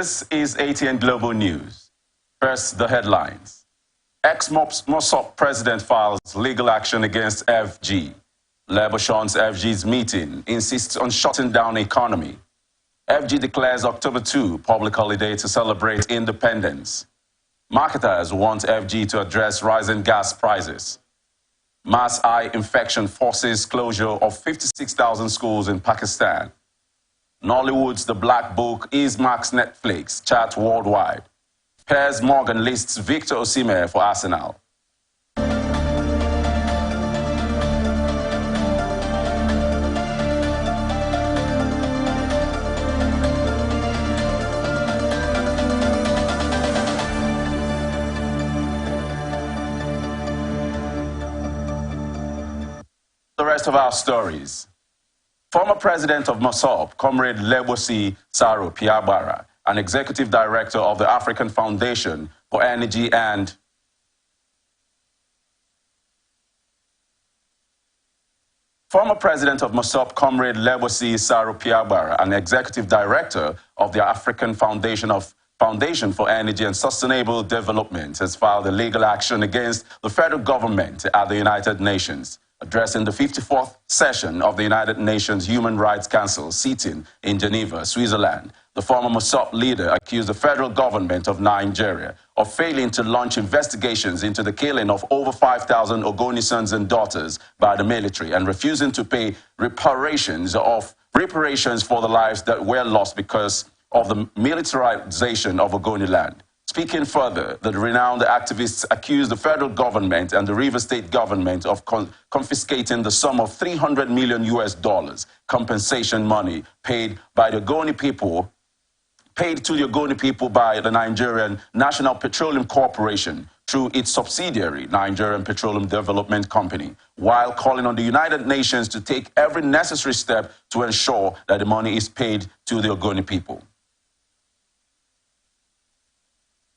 This is ATN Global News. First, the headlines. Ex-Mossop president files legal action against FG. Labour shuns FG's meeting, insists on shutting down economy. FG declares October 2 public holiday to celebrate independence. Marketers want FG to address rising gas prices. Mass eye infection forces closure of 56,000 schools in Pakistan. Nollywood's The Black Book is Max Netflix chart worldwide. Piers Morgan lists Victor Osimhen for Arsenal. The rest of our stories. Former president of Mossop, Comrade Lebosi Saro Piabara, and executive director of the African Foundation for Energy and Former president of Mossop, Comrade Lebosi Saro Piabara, and executive director of the African Foundation for Energy and Sustainable Development, has filed a legal action against the federal government at the United Nations. Addressing the 54th session of the United Nations Human Rights Council sitting in Geneva, Switzerland, the former Mossop leader accused the federal government of Nigeria of failing to launch investigations into the killing of over 5,000 Ogoni sons and daughters by the military and refusing to pay reparations for the lives that were lost because of the militarization of Ogoni land. Speaking further, the renowned activists accused the federal government and the River State government of confiscating the sum of $300 million compensation money paid to the Ogoni people by the Nigerian National Petroleum Corporation through its subsidiary, Nigerian Petroleum Development Company, while calling on the United Nations to take every necessary step to ensure that the money is paid to the Ogoni people.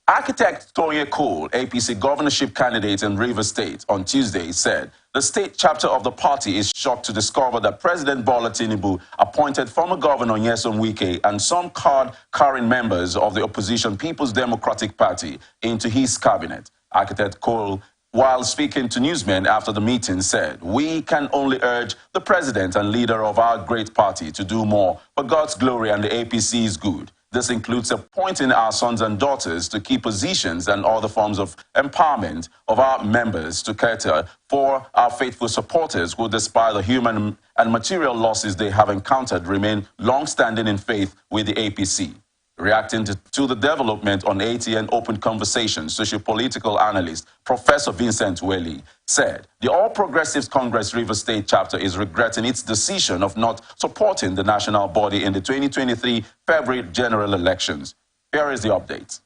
Architect Toye Cole, APC governorship candidate in Rivers State, on Tuesday said the state chapter of the party is shocked to discover that President Bola Tinubu appointed former Governor Nyesom Wike and some card-carrying members of the opposition People's Democratic Party into his cabinet. Architect Cole, while speaking to newsmen after the meeting, said, "We can only urge the president and leader of our great party to do more for God's glory and the APC's good. This includes appointing our sons and daughters to key positions and other forms of empowerment of our members to cater for our faithful supporters who, despite the human and material losses they have encountered, remain long-standing in faith with the APC." Reacting to the development on ATN Open Conversation, socio-political analyst Professor Vincent Welle said, the All Progressives Congress Rivers State chapter is regretting its decision of not supporting the national body in the 2023 February general elections. Here is the update.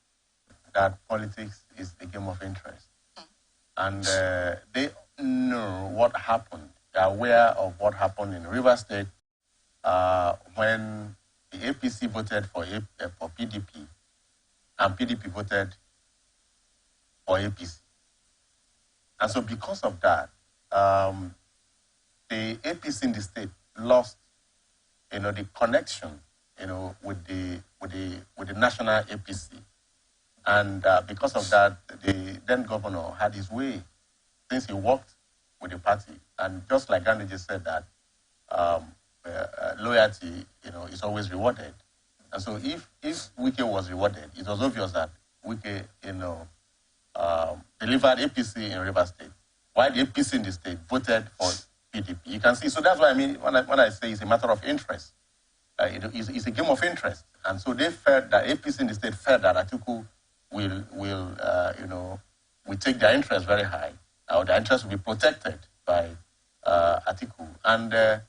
That politics is a game of interest. And they know what happened. They are aware of what happened in Rivers State when the APC voted for PDP, and PDP voted for APC. And so because of that, the APC in the state lost, the connection, with the national APC. And because of that, the then governor had his way since he worked with the party. And just like Gandhi just said that, loyalty, is always rewarded. And so if Wike was rewarded, it was obvious that Wike, delivered APC in Rivers State, while the APC in the state voted for PDP. You can see, so that's what I mean when I say it's a matter of interest. It's a game of interest. And so they felt that APC in the state felt that Atiku will take their interest very high, or their interest will be protected by Atiku. And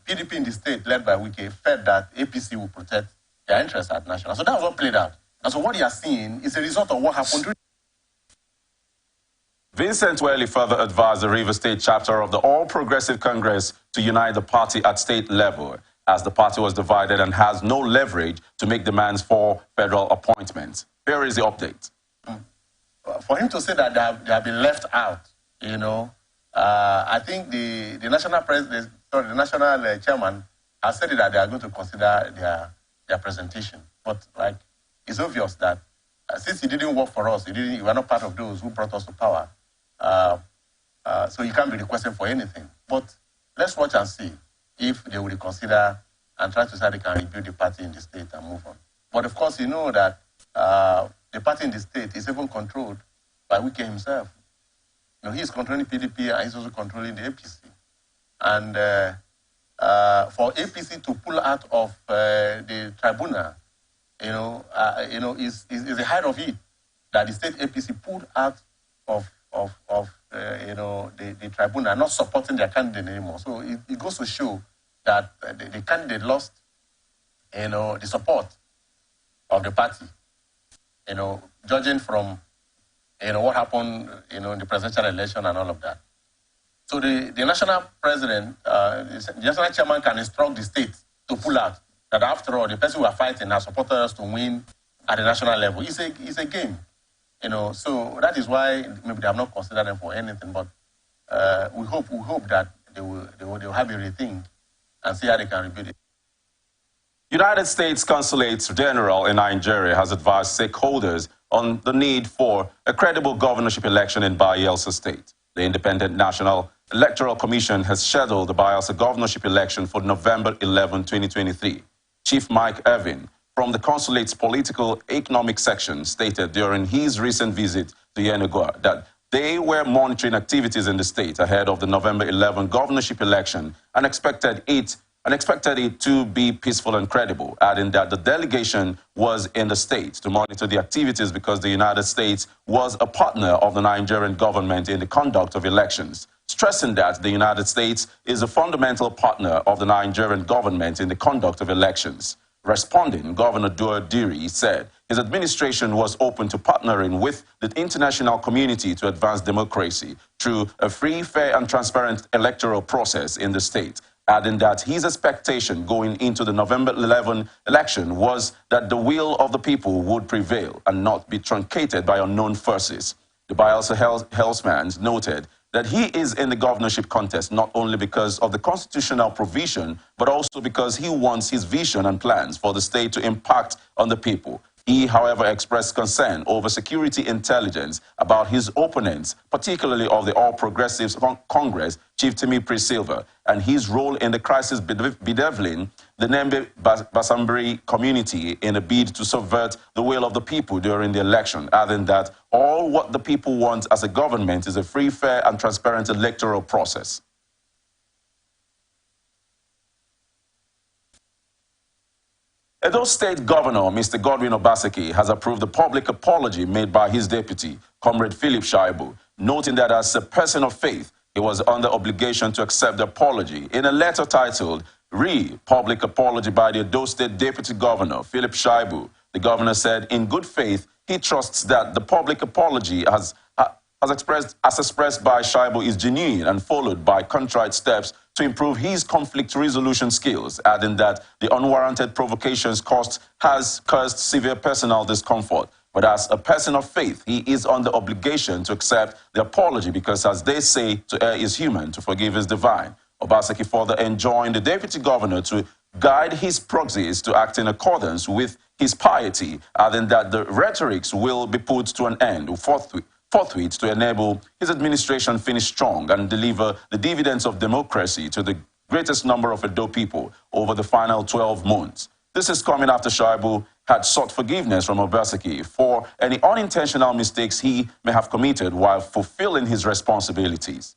PDP in the state, led by Wike, felt that APC will protect their interests at national. So that was what played out. And so what you are seeing is a result of what happened. Vincent Welle further advised the Rivers State chapter of the All Progressive Congress to unite the party at state level, as the party was divided and has no leverage to make demands for federal appointments. Here is the update. For him to say that they have been left out, I think the national president, the national chairman has said that they are going to consider their presentation. But like it's obvious that since he didn't work for us, you were not part of those who brought us to power, so you can't be requesting for anything. But let's watch and see if they will reconsider and try to say they can rebuild the party in the state and move on. But of course, you know that the party in the state is even controlled by Wike himself. You know, he's controlling PDP and he's also controlling the APC. And for APC to pull out of the tribunal, is the height of it that the state APC pulled out of the tribunal, not supporting their candidate anymore. So it goes to show that the candidate lost, the support of the party. Judging from, what happened, in the presidential election and all of that. So the national president, the national chairman can instruct the state to pull out. That after all, the person we are fighting has supported us to win at the national level. It's a game, So that is why maybe they have not considered them for anything. But we hope that they will have a rethink and see how they can rebuild it. United States Consulate General in Nigeria has advised stakeholders on the need for a credible governorship election in Bayelsa State. The Independent National Electoral Commission has scheduled the Bayelsa governorship election for November 11, 2023. Chief Mike Irvin from the consulate's political economic section stated during his recent visit to Yenagoa that they were monitoring activities in the state ahead of the November 11 governorship election and expected it to be peaceful and credible, adding that the delegation was in the state to monitor the activities because the United States was a partner of the Nigerian government in the conduct of elections, stressing that the United States is a fundamental partner of the Nigerian government in the conduct of elections. Responding, Governor Duodiri said his administration was open to partnering with the international community to advance democracy through a free, fair, and transparent electoral process in the state, adding that his expectation going into the November 11 election was that the will of the people would prevail and not be truncated by unknown forces. The Bayelsa Hellsman noted that he is in the governorship contest not only because of the constitutional provision, but also because he wants his vision and plans for the state to impact on the people. He, however, expressed concern over security intelligence about his opponents, particularly of the All Progressives Congress, Chief Timi Silva, and his role in the crisis bedeviling the Nembe Basambri community in a bid to subvert the will of the people during the election, adding that all what the people want as a government is a free, fair, and transparent electoral process. Edo State Governor Mr. Godwin Obaseki has approved the public apology made by his deputy, Comrade Philip Shaibu, noting that as a person of faith, he was under obligation to accept the apology. In a letter titled, Public Apology by the Edo State Deputy Governor Philip Shaibu, the governor said in good faith he trusts that the public apology as expressed by Shaibu is genuine and followed by contrite steps to improve his conflict resolution skills, adding that the unwarranted provocations has caused severe personal discomfort. But as a person of faith, he is under obligation to accept the apology because, as they say, to err is human, to forgive is divine. Obaseki further enjoined the deputy governor to guide his proxies to act in accordance with his piety, adding that the rhetorics will be put to an end forthwith to enable his administration finish strong and deliver the dividends of democracy to the greatest number of Edo people over the final 12 months. This is coming after Shaibu had sought forgiveness from Obaseki for any unintentional mistakes he may have committed while fulfilling his responsibilities.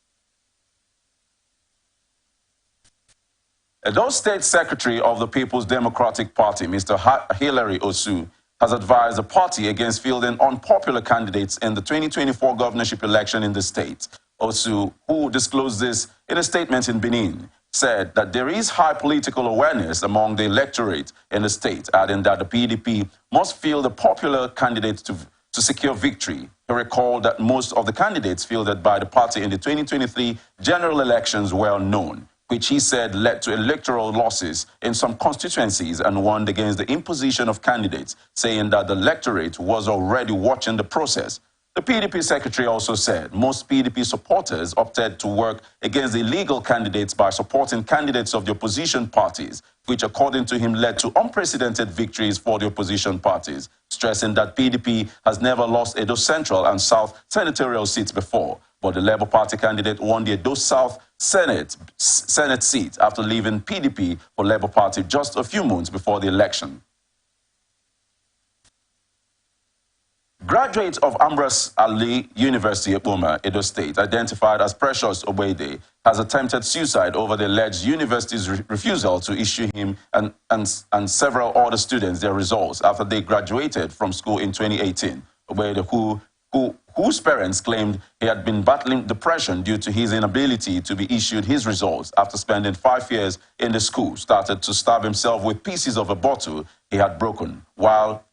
Edo State Secretary of the People's Democratic Party, Mr. Hilary Osu, has advised the party against fielding unpopular candidates in the 2024 governorship election in the state. Osu, who disclosed this in a statement in Benin, said that there is high political awareness among the electorate in the state, adding that the PDP must field a popular candidate to secure victory. He recalled that most of the candidates fielded by the party in the 2023 general elections were unknown, which he said led to electoral losses in some constituencies, and warned against the imposition of candidates, saying that the electorate was already watching the process. The PDP secretary also said most PDP supporters opted to work against the illegal candidates by supporting candidates of the opposition parties, which according to him led to unprecedented victories for the opposition parties, stressing that PDP has never lost Edo Central and South senatorial seats before, but the Labour Party candidate won the Edo South Senate seat after leaving PDP for Labour Party just a few months before the election. Graduates of Ambrose Ali University, Eboma, Edo State, identified as Precious Obede, has attempted suicide over the alleged university's refusal to issue him and several other students their results after they graduated from school in 2018. Obede, whose parents claimed he had been battling depression due to his inability to be issued his results after spending 5 years in the school, started to stab himself with pieces of a bottle he had broken, while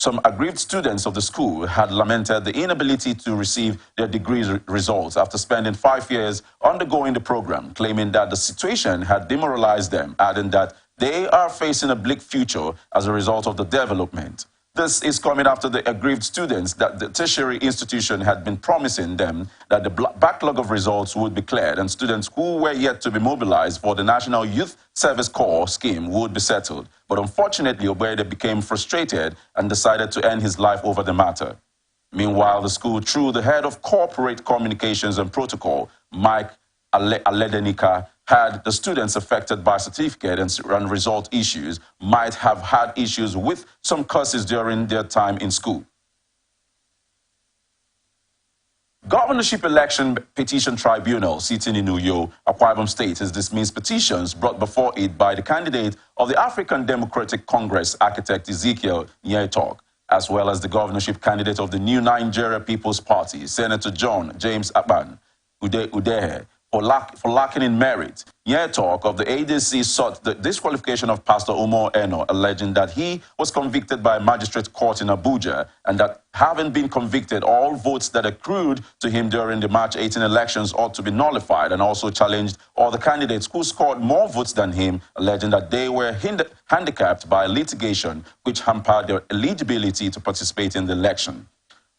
some aggrieved students of the school had lamented the inability to receive their degree results after spending 5 years undergoing the program, claiming that the situation had demoralized them, adding that they are facing a bleak future as a result of the development. This is coming after the aggrieved students that the tertiary institution had been promising them that the backlog of results would be cleared and students who were yet to be mobilized for the National Youth Service Corps scheme would be settled. But unfortunately, Obede became frustrated and decided to end his life over the matter. Meanwhile, the school, through the head of corporate communications and protocol, Mike Aledenika, had the students affected by certificate and result issues might have had issues with some courses during their time in school. Governorship Election Petition Tribunal sitting in Uyo, Akwa Ibom State, has dismissed petitions brought before it by the candidate of the African Democratic Congress, architect Ezekiel Nyetok, as well as the governorship candidate of the New Nigeria People's Party, Senator John James Akpan Udehe, for lacking in merit. Nyetok of the ADC sought the disqualification of Pastor Umar Eno, alleging that he was convicted by a magistrate court in Abuja and that having been convicted, all votes that accrued to him during the March 18 elections ought to be nullified, and also challenged all the candidates who scored more votes than him, alleging that they were handicapped by litigation which hampered their eligibility to participate in the election.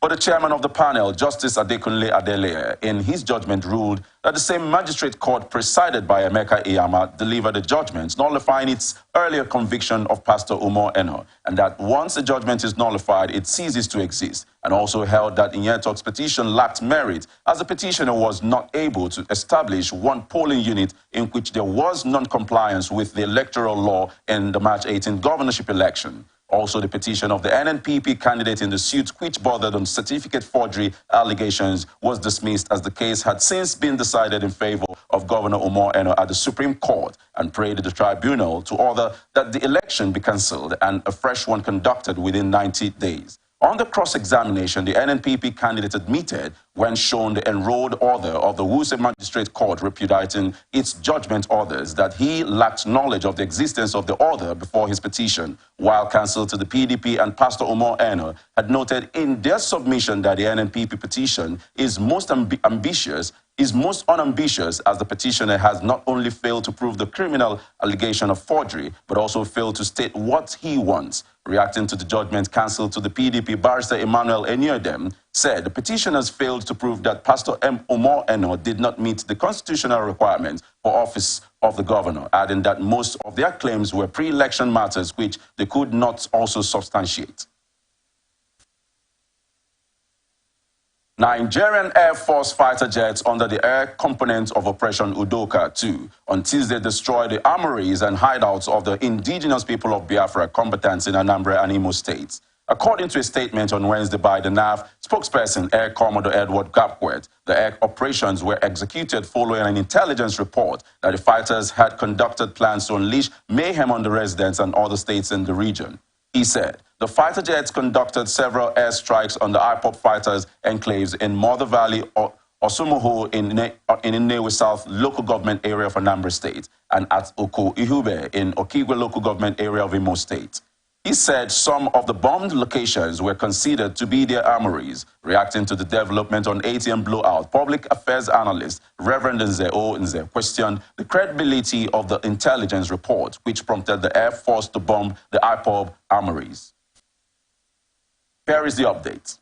But the chairman of the panel, Justice Adekunle Adeleye, in his judgment ruled that the same magistrate court presided by Emeka Iyama delivered a judgment nullifying its earlier conviction of Pastor Umar Eno, and that once a judgment is nullified, it ceases to exist, and also held that Nyetok's petition lacked merit as the petitioner was not able to establish one polling unit in which there was non-compliance with the electoral law in the March 18 governorship election. Also, the petition of the NNPP candidate in the suit, which bordered on certificate forgery allegations, was dismissed as the case had since been decided in favor of Governor Umar Eno at the Supreme Court, and prayed the tribunal to order that the election be cancelled and a fresh one conducted within 90 days. On the cross-examination, the NNPP candidate admitted, when shown the enrolled order of the Wuse Magistrate Court repudiating its judgment orders, that he lacked knowledge of the existence of the order before his petition, while counsel to the PDP and Pastor Umar Eno had noted in their submission that the NNPP petition is most unambitious as the petitioner has not only failed to prove the criminal allegation of forgery, but also failed to state what he wants. Reacting to the judgment, counsel to the PDP, Barrister Emmanuel Enyedem, said the petitioners failed to prove that Pastor Umar Eno did not meet the constitutional requirements for office of the governor, adding that most of their claims were pre-election matters which they could not also substantiate. Nigerian Air Force fighter jets under the air component of Operation Udoka II on Tuesday destroyed the armories and hideouts of the indigenous people of Biafra combatants in Anambra and Imo states. According to a statement on Wednesday by the NAV spokesperson, Air Commodore Edward Gapquet, the air operations were executed following an intelligence report that the fighters had conducted plans to unleash mayhem on the residents and other states in the region. He said the fighter jets conducted several airstrikes on the IPOP fighters' enclaves in Mother Valley, Osumuhu in Nnewi South local government area of Anambra State, and at Oko Ihube in Okigwe local government area of Imo State. He said some of the bombed locations were considered to be their armories. Reacting to the development on ATM blowout, public affairs analyst Reverend Nze O. Nze questioned the credibility of the intelligence report, which prompted the Air Force to bomb the IPOB armories. Here is the update.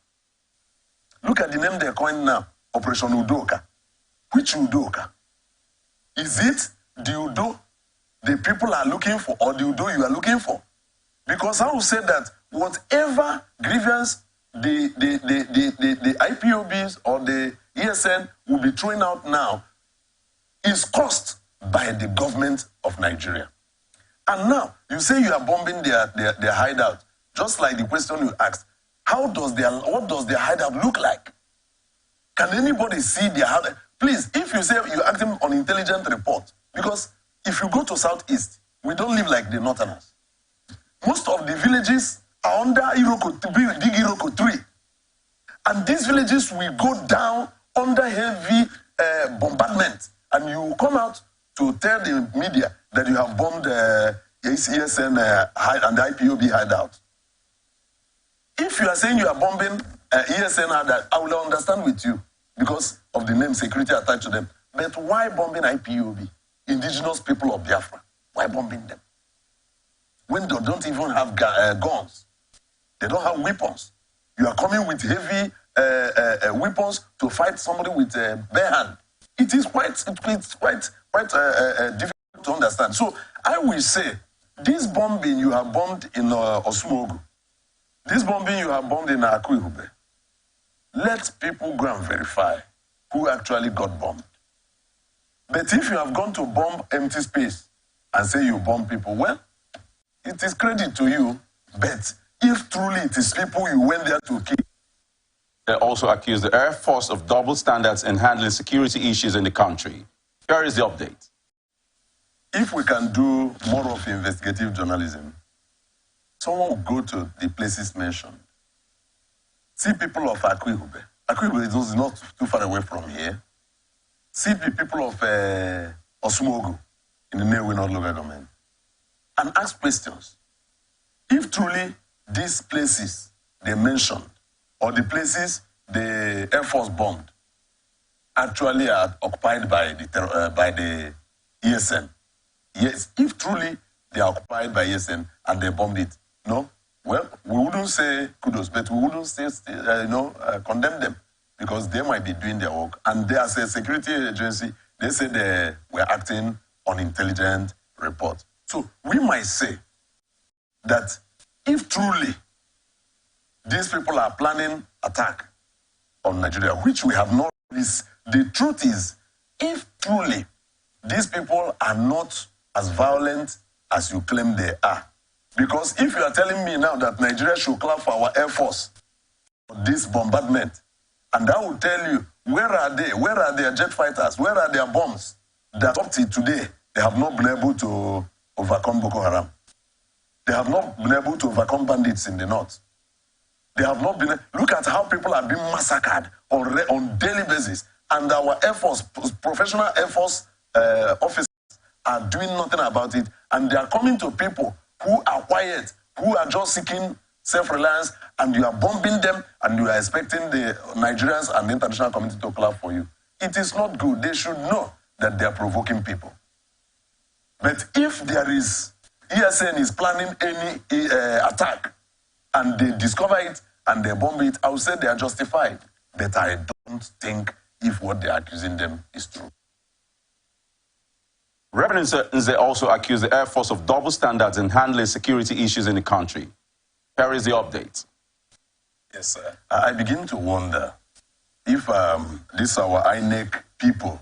Look at the name they're calling now, Operation Udoka. Which Udoka? Is it the Udo the people are looking for or the Udo you are looking for? Because I will say that whatever grievance the IPOBs or the ESN will be throwing out now is caused by the government of Nigeria. And now, you say you are bombing their hideout, just like the question you asked. What does their hideout look like? Can anybody see their hideout? Please, if you say you're acting on intelligent report, because if you go to Southeast, we don't live like the Northerners. Most of the villages are under big Iroko 3. And these villages will go down under heavy bombardment. And you come out to tell the media that you have bombed ESN and the IPOB hideout. If you are saying you are bombing ESN hideout, I will understand with you because of the name security attached to them. But why bombing IPOB, indigenous people of Biafra? Why bombing them? When they don't even have guns, they don't have weapons. You are coming with heavy weapons to fight somebody with a bare hand. It is quite difficult to understand. So I will say, this bombing you have bombed in Osumogu, this bombing you have bombed in Akuihube, let people go and verify who actually got bombed. But if you have gone to bomb empty space and say you bomb people, well, it is credit to you, but if truly it is people you went there to kill. They also accused the Air Force of double standards in handling security issues in the country. Here is the update. If we can do more of investigative journalism, someone will go to the places mentioned. See people of Akuihube. Akuihube is not too far away from here. See the people of Osumogu in the Newe North local government. And ask questions. If truly these places they mentioned, or the places the Air Force bombed, actually are occupied by the ESN. Yes, if truly they are occupied by ESN and they bombed it, no, well, we wouldn't say kudos, but we wouldn't say, condemn them because they might be doing their work. And they, as a security agency, they say they were acting on intelligent report. So we might say that if truly these people are planning attack on Nigeria, which we have not, the truth is, if truly these people are not as violent as you claim they are, because if you are telling me now that Nigeria should clap for our Air Force for this bombardment, and I will tell you, where are they? Where are their jet fighters? Where are their bombs? That up to today, they have not been able to overcome Boko Haram. They have not been able to overcome bandits in the north. They have not been. Look at how people are being massacred on daily basis. And our Air Force, professional Air Force officers are doing nothing about it. And they are coming to people who are quiet, who are just seeking self-reliance, and you are bombing them, and you are expecting the Nigerians and the international community to clap for you. It is not good. They should know that they are provoking people. But if there is, ESN is planning any attack, and they discover it, and they bomb it, I would say they are justified. But I don't think if what they are accusing them is true. Reverend Nze also accused the Air Force of double standards in handling security issues in the country. Here is the update. Yes, sir. I begin to wonder if these our INEC people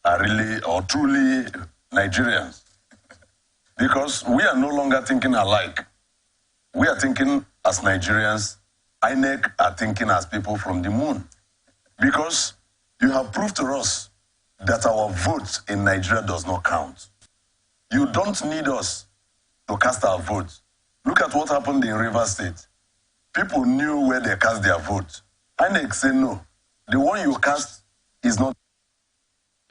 are really or truly Nigerians. Because we are no longer thinking alike. We are thinking as Nigerians. INEC are thinking as people from the moon. Because you have proved to us that our vote in Nigeria does not count. You don't need us to cast our vote. Look at what happened in Rivers State. People knew where they cast their vote. INEC said no. The one you cast is not.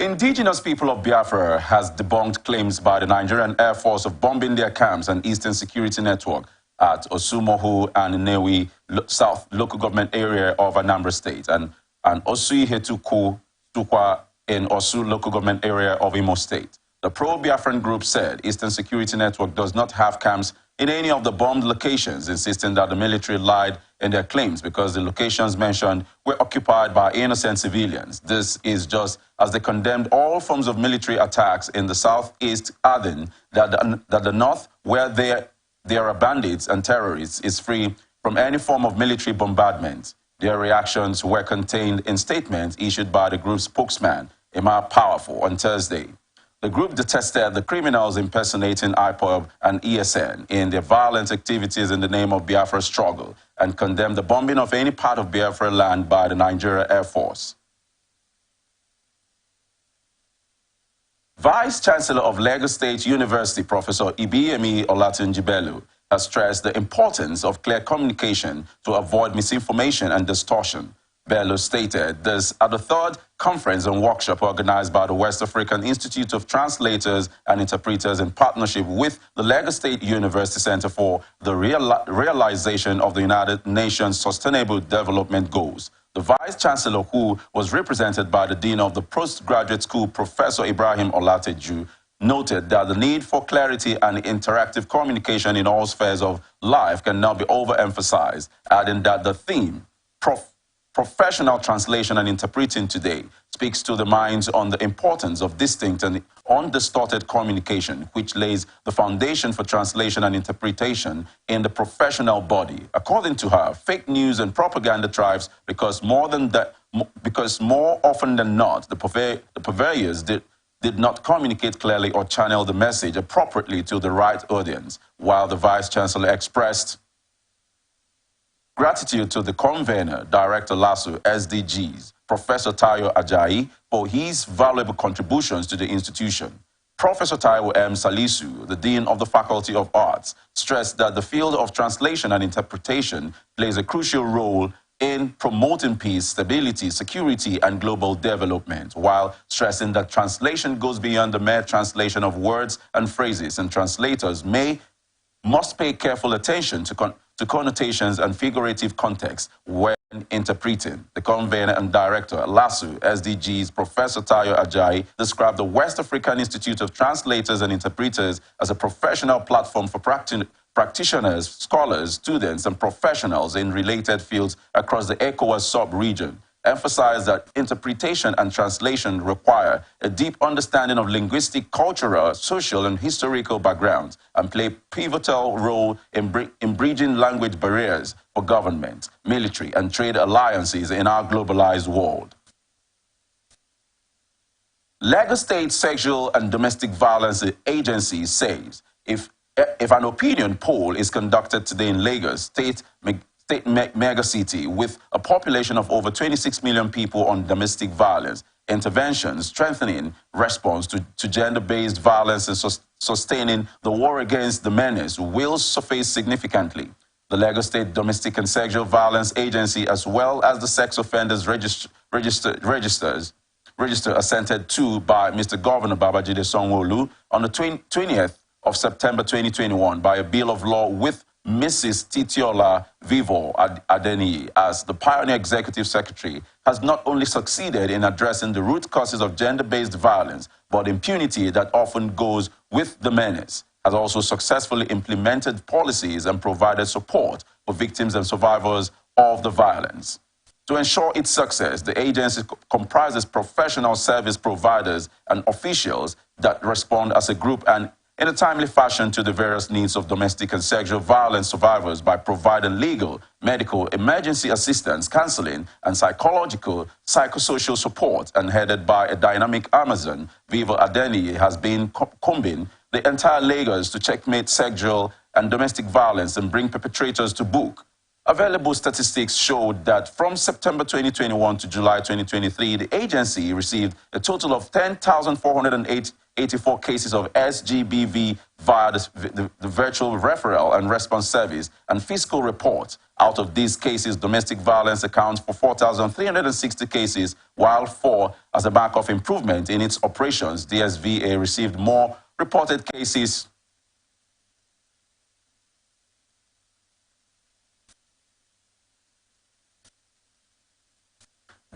Indigenous people of Biafra has debunked claims by the Nigerian Air Force of bombing their camps and Eastern Security Network at Osumohu and Newe South local government area of Anambra State and Osuihetuku Tukwa in Osu local government area of Imo State. The pro-Biafran group said Eastern Security Network does not have camps in any of the bombed locations, insisting that the military lied in their claims because the locations mentioned were occupied by innocent civilians. This is just as they condemned all forms of military attacks in the southeast, adding that the north, where there are bandits and terrorists, is free from any form of military bombardment. Their reactions were contained in statements issued by the group's spokesman, Emma Powerful, on Thursday. The group detested the criminals impersonating IPOB and ESN in their violent activities in the name of Biafra's struggle and condemned the bombing of any part of Biafra land by the Nigeria Air Force. Vice-Chancellor of Lagos State University, Professor Ibiyemi Olatunji-Bello, has stressed the importance of clear communication to avoid misinformation and distortion. Bello stated this at the third conference and workshop organized by the West African Institute of Translators and Interpreters in partnership with the Lagos State University Center for the Realization of the United Nations Sustainable Development Goals. The Vice-Chancellor, who was represented by the Dean of the Postgraduate School, Professor Ibrahim Olateju, noted that the need for clarity and interactive communication in all spheres of life cannot be overemphasized, adding that the theme, professional translation and interpreting today, speaks to the minds on the importance of distinct and undistorted communication, which lays the foundation for translation and interpretation in the professional body. According to her, fake news and propaganda thrives because more often than not, the purveyors did not communicate clearly or channel the message appropriately to the right audience, while the Vice-Chancellor expressed gratitude to the convener, Director LASU SDGs, Professor Tayo Ajayi, for his valuable contributions to the institution. Professor Taiwo M. Salisu, the Dean of the Faculty of Arts, stressed that the field of translation and interpretation plays a crucial role in promoting peace, stability, security, and global development, while stressing that translation goes beyond the mere translation of words and phrases, and translators must pay careful attention to connotations and figurative context when interpreting. The convener and director, LASU SDGs, Professor Tayo Ajayi, described the West African Institute of Translators and Interpreters as a professional platform for practitioners, scholars, students, and professionals in related fields across the ECOWAS sub-region, emphasized that interpretation and translation require a deep understanding of linguistic, cultural, social, and historical backgrounds and play a pivotal role in bridging language barriers for government, military, and trade alliances in our globalized world. Lagos State Sexual and Domestic Violence Agency says if an opinion poll is conducted today in Lagos State megacity with a population of over 26 million people on domestic violence, interventions, strengthening response to gender-based violence and sustaining the war against the menace will surface significantly. The Lagos State Domestic and Sexual Violence Agency, as well as the Sex Offenders Register assented to by Mr. Governor Babajide Sanwo-Olu on the 20th of September 2021 by a bill of law with Mrs. Titiola Vivo Adeniyi as the pioneer executive secretary, has not only succeeded in addressing the root causes of gender-based violence, but impunity that often goes with the menace, has also successfully implemented policies and provided support for victims and survivors of the violence. To ensure its success, the agency comprises professional service providers and officials that respond as a group and in a timely fashion to the various needs of domestic and sexual violence survivors by providing legal, medical, emergency assistance, counseling, and psychosocial support, and headed by a dynamic Amazon, Vivo Adeniyi has been combing the entire Lagos to checkmate sexual and domestic violence and bring perpetrators to book. Available statistics showed that from September 2021 to July 2023, the agency received a total of 10,484 cases of SGBV via the virtual referral and response service and fiscal report. Out of these cases, domestic violence accounts for 4,360 cases, while as a mark of improvement in its operations, DSVA received more reported cases.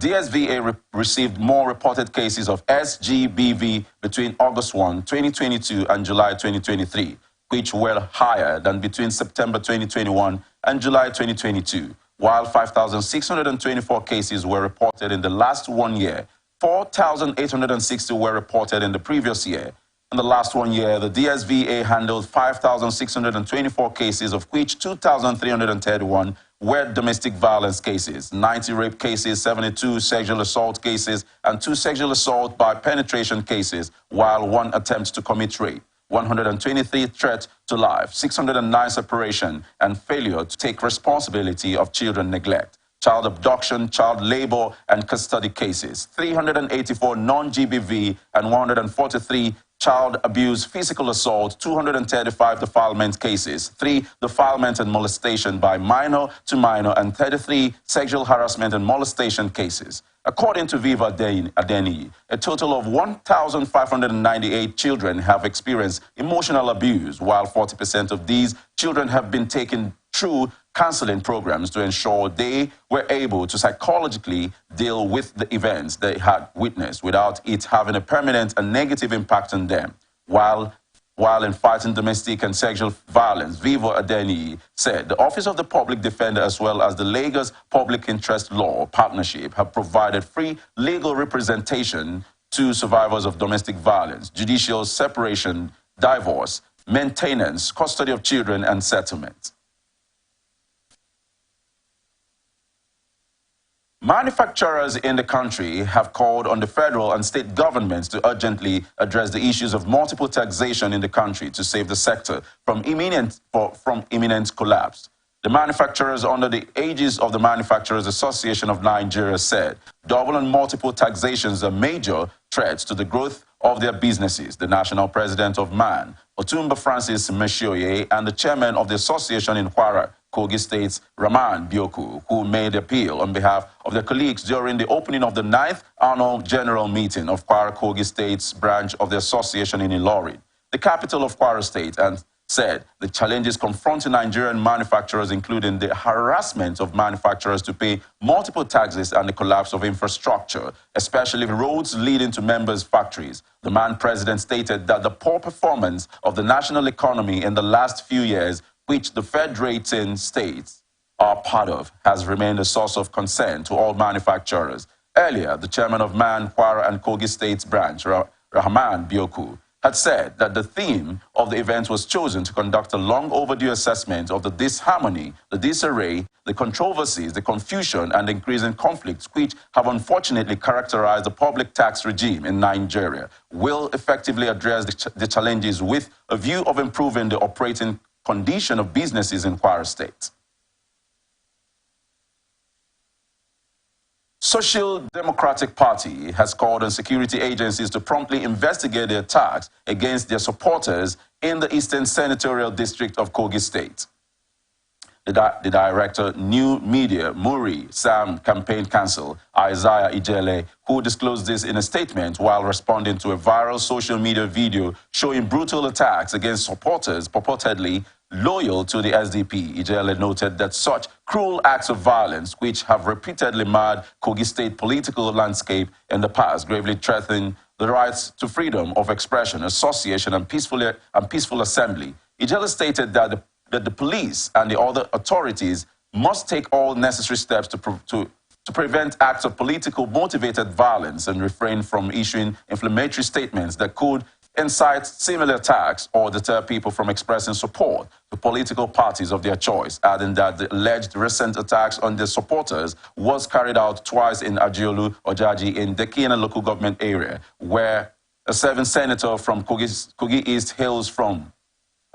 DSVA received more reported cases of SGBV between August 1, 2022 and July 2023. which were higher than between September 2021 and July 2022, while 5,624 cases were reported in the last 1 year. 4,860 were reported in the previous year. In the last 1 year, the DSVA handled 5,624 cases, of which 2,331 were domestic violence cases, 90 rape cases, 72 sexual assault cases, and 2 sexual assault by penetration cases, while 1 attempt to commit rape, 123 threat to life, 609 separation and failure to take responsibility of children neglect, child abduction, child labor, and custody cases, 384 non-GBV and 143 child abuse, physical assault, 235 defilement cases, 3 defilement and molestation by minor to minor, and 33 sexual harassment and molestation cases. According to Viva Adeni, a total of 1,598 children have experienced emotional abuse, while 40% of these children have been taken through counseling programs to ensure they were able to psychologically deal with the events they had witnessed without it having a permanent and negative impact on them. While in fighting domestic and sexual violence, Viva Adeni said the Office of the Public Defender as well as the Lagos Public Interest Law Partnership have provided free legal representation to survivors of domestic violence, judicial separation, divorce, maintenance, custody of children, and settlement. Manufacturers in the country have called on the federal and state governments to urgently address the issues of multiple taxation in the country to save the sector from imminent collapse. The manufacturers, under the aegis of the Manufacturers Association of Nigeria, said double and multiple taxations are major threats to the growth of their businesses. The national president of MAN, Otumba Francis Meshoye, and the chairman of the association in Kwara, Kogi State's Rahman Bioku, who made appeal on behalf of their colleagues during the opening of the 9th Annual General Meeting of Kwara Kogi State's branch of the association in Ilorin, the capital of Kwara State, and said the challenges confronting Nigerian manufacturers, including the harassment of manufacturers to pay multiple taxes and the collapse of infrastructure, especially roads leading to members' factories. The MAN president stated that the poor performance of the national economy in the last few years, which the federating states are part of, has remained a source of concern to all manufacturers. Earlier, the chairman of MAN, Kwara and Kogi State's branch, Rahman Bioku, had said that the theme of the event was chosen to conduct a long overdue assessment of the disharmony, the disarray, the controversies, the confusion, and increasing conflicts which have unfortunately characterized the public tax regime in Nigeria, will effectively address the challenges with a view of improving the operating condition of businesses in Kwara State. Social Democratic Party has called on security agencies to promptly investigate the attacks against their supporters in the Eastern Senatorial District of Kogi State. The director, New Media, Muri, Sam Campaign Council, Isaiah Ijele, who disclosed this in a statement while responding to a viral social media video showing brutal attacks against supporters purportedly loyal to the SDP. Ijele noted that such cruel acts of violence, which have repeatedly marred Kogi State political landscape in the past, gravely threaten the rights to freedom of expression, association, and peaceful assembly. Ijele stated that the police and the other authorities must take all necessary steps to prevent acts of political motivated violence and refrain from issuing inflammatory statements that could incite similar attacks or deter people from expressing support to political parties of their choice, adding that the alleged recent attacks on their supporters was carried out twice in Ajiolu, Ojaji, in Dekina local government area, where a 7th senator from Kogi East hails from.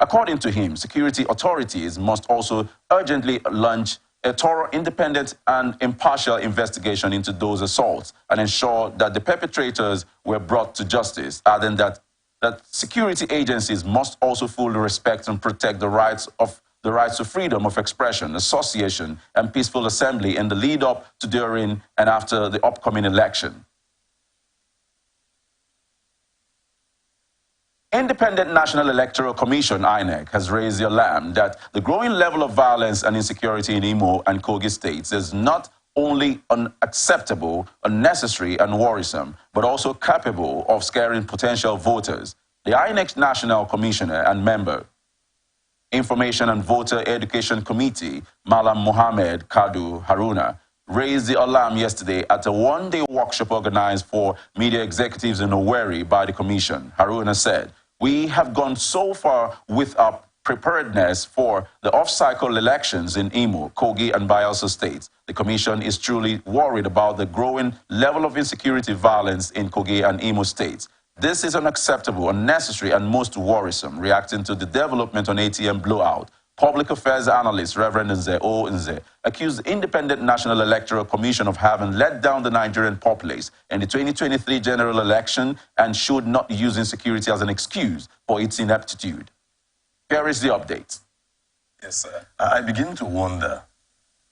According to him, security authorities must also urgently launch a thorough, independent, and impartial investigation into those assaults and ensure that the perpetrators were brought to justice, adding that security agencies must also fully respect and protect the rights to freedom of expression, association, and peaceful assembly in the lead up to, during, and after the upcoming election. Independent National Electoral Commission, INEC, has raised the alarm that the growing level of violence and insecurity in Imo and Kogi states is not only unacceptable, unnecessary, and worrisome, but also capable of scaring potential voters. The INEC National Commissioner and member, Information and Voter Education Committee, Malam Mohammed Kadu Haruna, raised the alarm yesterday at a one-day workshop organized for media executives in Owerri by the Commission. Haruna said, "We have gone so far with our preparedness for the off-cycle elections in Imo, Kogi, and Bayelsa states. The Commission is truly worried about the growing level of insecurity violence in Kogi and Imo states. This is unacceptable, unnecessary, and most worrisome." Reacting to the development on ATM blowout, Public Affairs Analyst Reverend Nze O. Nze accused the Independent National Electoral Commission of having let down the Nigerian populace in the 2023 general election and should not use insecurity as an excuse for its ineptitude. Here is the update. Yes, sir. I begin to wonder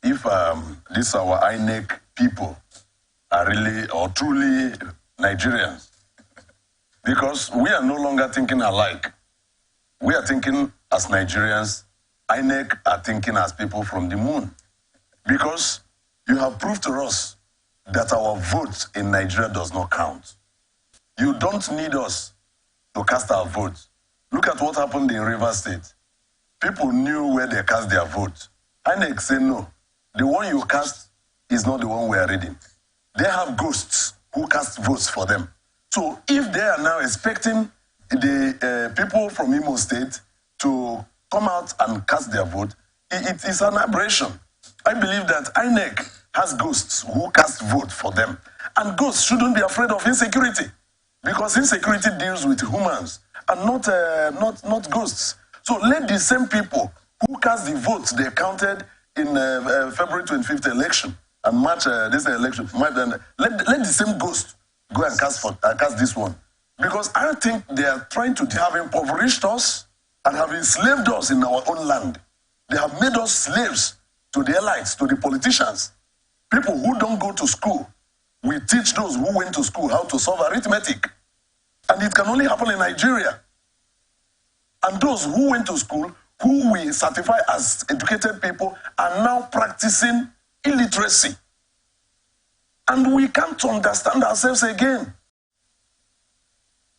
if these our INEC people are really or truly Nigerians. Because we are no longer thinking alike. We are thinking as Nigerians. INEC are thinking as people from the moon. Because you have proved to us that our vote in Nigeria does not count. You don't need us to cast our vote. Look at what happened in Rivers State. People knew where they cast their vote. INEC said, no, the one you cast is not the one we are reading. They have ghosts who cast votes for them. So if they are now expecting the people from Imo State to come out and cast their vote, it is an aberration. I believe that INEC has ghosts who cast vote for them. And ghosts shouldn't be afraid of insecurity, because insecurity deals with humans and not ghosts. So let the same people who cast the votes they counted in February 25th election and March this election, let the same ghost go and cast this one. Because I think they are trying to have impoverished us and have enslaved us in our own land. They have made us slaves to the elites, to the politicians. People who don't go to school. We teach those who went to school how to solve arithmetic. And it can only happen in Nigeria. And those who went to school, who we certify as educated people, are now practicing illiteracy. And we can't understand ourselves again.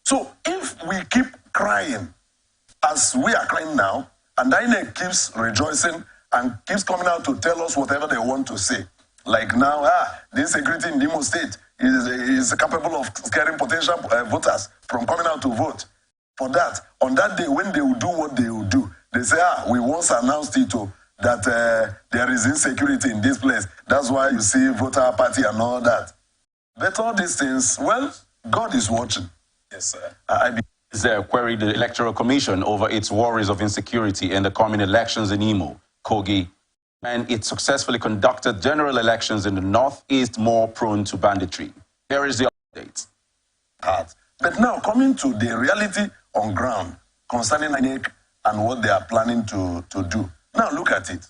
So if we keep crying, as we are crying now, and INEC keeps rejoicing and keeps coming out to tell us whatever they want to say, like now, the insecurity in the Imo State is capable of scaring potential voters from coming out to vote. For that, on that day, when they will do what they will do, they say, we once announced it that there is insecurity in this place. That's why you see voter party and all that. But all these things, well, God is watching. Yes, sir. They queried the Electoral Commission over its worries of insecurity in the coming elections in Imo, Kogi, and it successfully conducted general elections in the northeast more prone to banditry. Here is the update. But now, coming to the reality on ground concerning INEC and what they are planning to do. Now, look at it.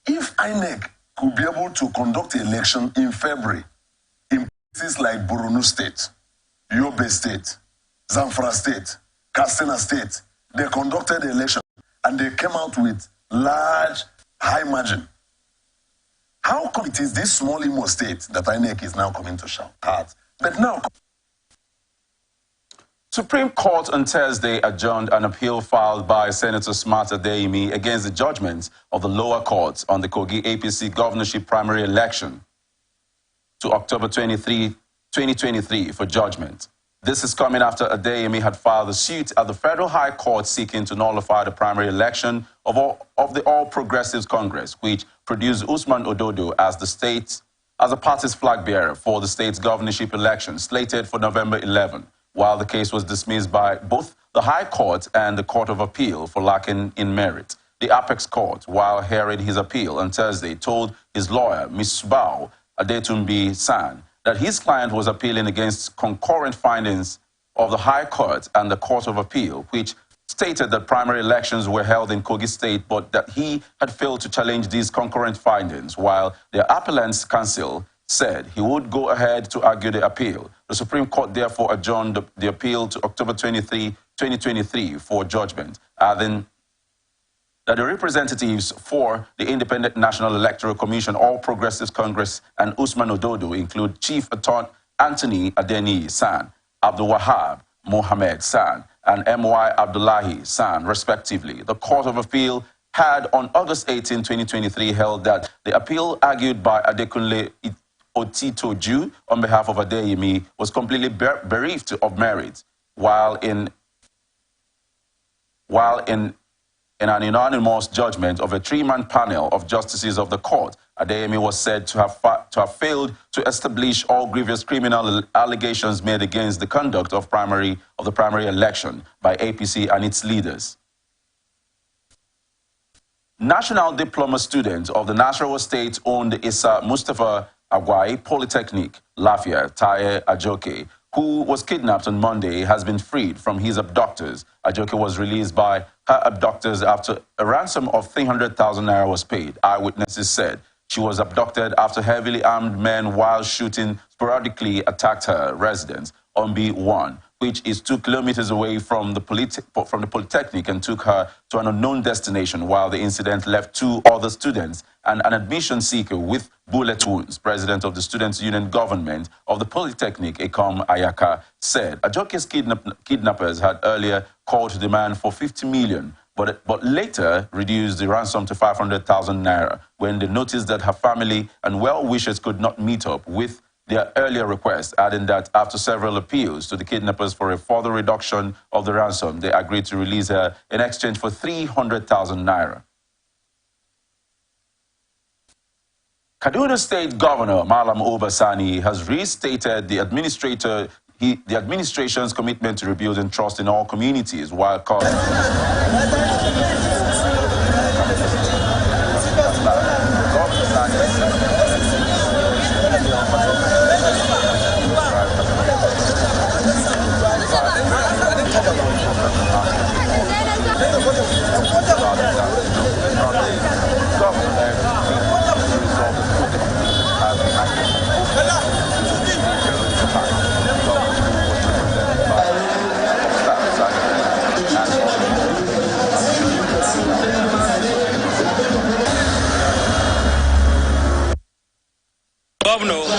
If INEC could be able to conduct an election in February in places like Borno State, Yobe State, Zamfara State, Katsina State, they conducted the election and they came out with large, high margin. How come it is this small Imo State that INEC is now coming to shout at? But now, Supreme Court on Thursday adjourned an appeal filed by Senator Smart Adeyemi against the judgment of the lower courts on the Kogi APC governorship primary election to October 23, 2023 for judgment. This is coming after Adeyemi had filed a suit at the Federal High Court seeking to nullify the primary election of the All Progressives Congress, which produced Usman Ododo as the party's flag bearer for the state's governorship election slated for November 11, while the case was dismissed by both the High Court and the Court of Appeal for lacking in merit. The Apex Court, while hearing his appeal on Thursday, told his lawyer, Ms. Subao Adetumbi San, that his client was appealing against concurrent findings of the High Court and the Court of Appeal, which stated that primary elections were held in Kogi State, but that he had failed to challenge these concurrent findings, while the Appellant's Counsel said he would go ahead to argue the appeal. The Supreme Court therefore adjourned the appeal to October 23, 2023 for judgment, adding that the representatives for the Independent National Electoral Commission, All Progressives Congress, and Usman Ododo include Chief Attorney Anthony Adeni San, Abdul Wahab Mohammed San, and M.Y. Abdullahi San, respectively. The Court of Appeal had on August 18, 2023, held that the appeal argued by Adekunle Otitoju on behalf of Adeyemi was completely bereft of merit, while in an unanimous judgment of a three-man panel of justices of the court, Adeyemi was said to have failed to establish all grievous criminal allegations made against the conduct of the primary election by APC and its leaders. National diploma student of the Nasarawa State-owned Issa Mustapha Agwai Polytechnic, Lafia Taye Ajoke, who was kidnapped on Monday, has been freed from his abductors. Ajoke was released by her abductors after a ransom of 300,000 naira was paid. Eyewitnesses said she was abducted after heavily armed men, while shooting, sporadically attacked her residence on B1, which is 2 kilometers away from the Polytechnic, and took her to an unknown destination, while the incident left 2 other students and an admission seeker with bullet wounds. President of the Students' Union Government of the Polytechnic, Ekom Ayaka, said Ajoke's kidnappers had earlier called to demand for 50 million, but later reduced the ransom to 500,000 naira when they noticed that her family and well-wishers could not meet up with their earlier request, adding that after several appeals to the kidnappers for a further reduction of the ransom, they agreed to release her in exchange for 300,000 naira. Kaduna State Governor Malam Uba Sani has restated the administration's commitment to rebuilding trust in all communities while calling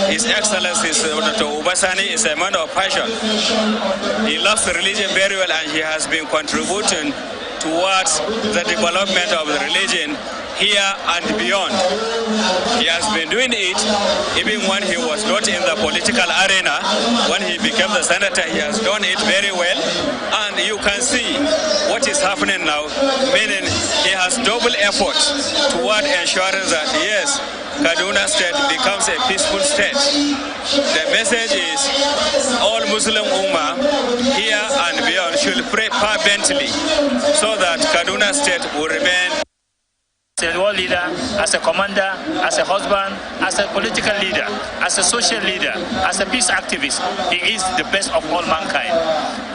His Excellency Dr. Ubasani is a man of passion. He loves religion very well, and he has been contributing towards the development of the religion here and beyond. He has been doing it even when he was not in the political arena. When he became the senator, he has done it very well. And you can see what is happening now, meaning he has double effort toward ensuring that, yes, Kaduna State becomes a peaceful state. The message is all Muslim Ummah here and beyond should pray fervently so that Kaduna State will remain as a world leader, as a commander, as a husband, as a political leader, as a social leader, as a peace activist. He is the best of all mankind.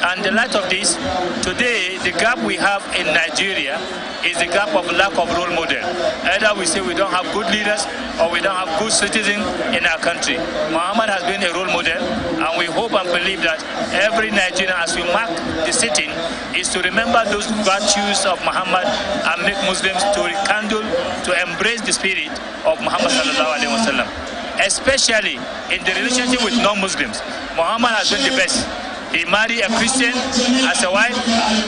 And in light of this, today the gap we have in Nigeria is the gap of lack of role model. Either we say we don't have good leaders or we don't have good citizens in our country. Muhammad has been a role model, and we hope and believe that every Nigerian, as we mark the sitting, is to remember those virtues of Muhammad and make Muslims to rekindle, to embrace the spirit of Muhammad sallallahu alaihi wasallam, especially in the relationship with non-Muslims. Muhammad has been the best. He married a Christian as a wife.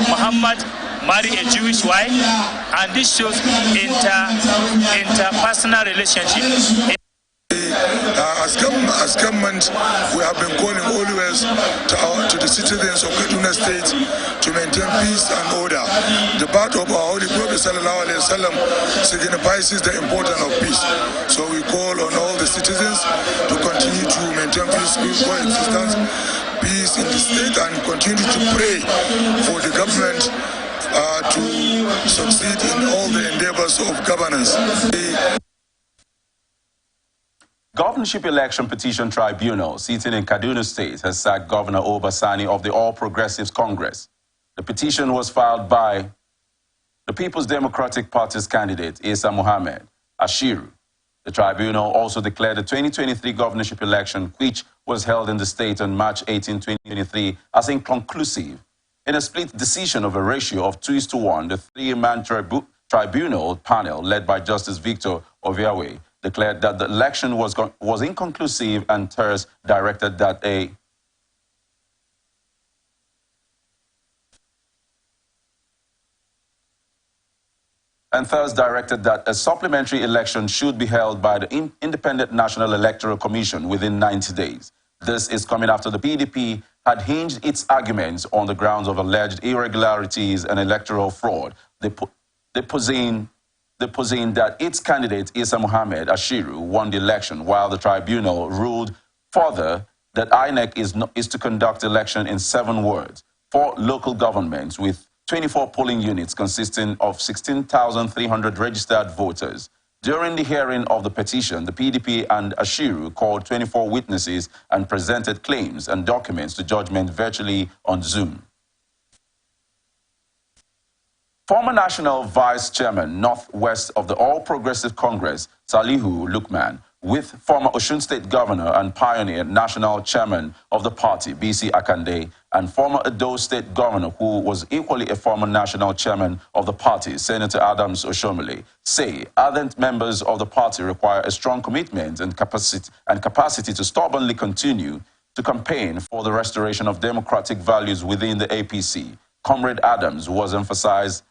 Muhammad marry a Jewish wife, and this shows interpersonal relationship. As government, we have been calling always to the citizens of Kaduna State to maintain peace and order. The birth of our Holy Prophet sallallahu alaihi wasallam signifies the importance of peace. So we call on all the citizens to continue to maintain peaceful coexistence, peace in the state, and continue to pray for the government to succeed in all the endeavors of governance. Governorship Election Petition Tribunal sitting in Kaduna State has sacked Governor Uba Sani of the All Progressives Congress. The petition was filed by the People's Democratic Party's candidate, Isa Mohammed Ashiru. The tribunal also declared the 2023 governorship election, which was held in the state on March 18, 2023, as inconclusive. In a split decision of a ratio of 2:1, the three-man tribunal panel, led by Justice Victor Oviawe, declared that the election was inconclusive and thus directed that a and thus directed that a supplementary election should be held by the Independent National Electoral Commission within 90 days. This is coming after the PDP had hinged its arguments on the grounds of alleged irregularities and electoral fraud, deposing that its candidate, Isa Mohammed Ashiru, won the election, while the tribunal ruled further that INEC is to conduct election in 7 wards, 4 local governments with 24 polling units consisting of 16,300 registered voters. During the hearing of the petition, the PDP and Ashiru called 24 witnesses and presented claims and documents to judgment virtually on Zoom. Former National Vice Chairman, Northwest of the All Progressive Congress, Salihu Lukman, with former Osun State Governor and pioneer National Chairman of the party, BC Akande, and former Edo State Governor, who was equally a former National Chairman of the party, Senator Adams Oshomole, say ardent members of the party require a strong commitment and capacity to stubbornly continue to campaign for the restoration of democratic values within the APC. Comrade Adams was emphasized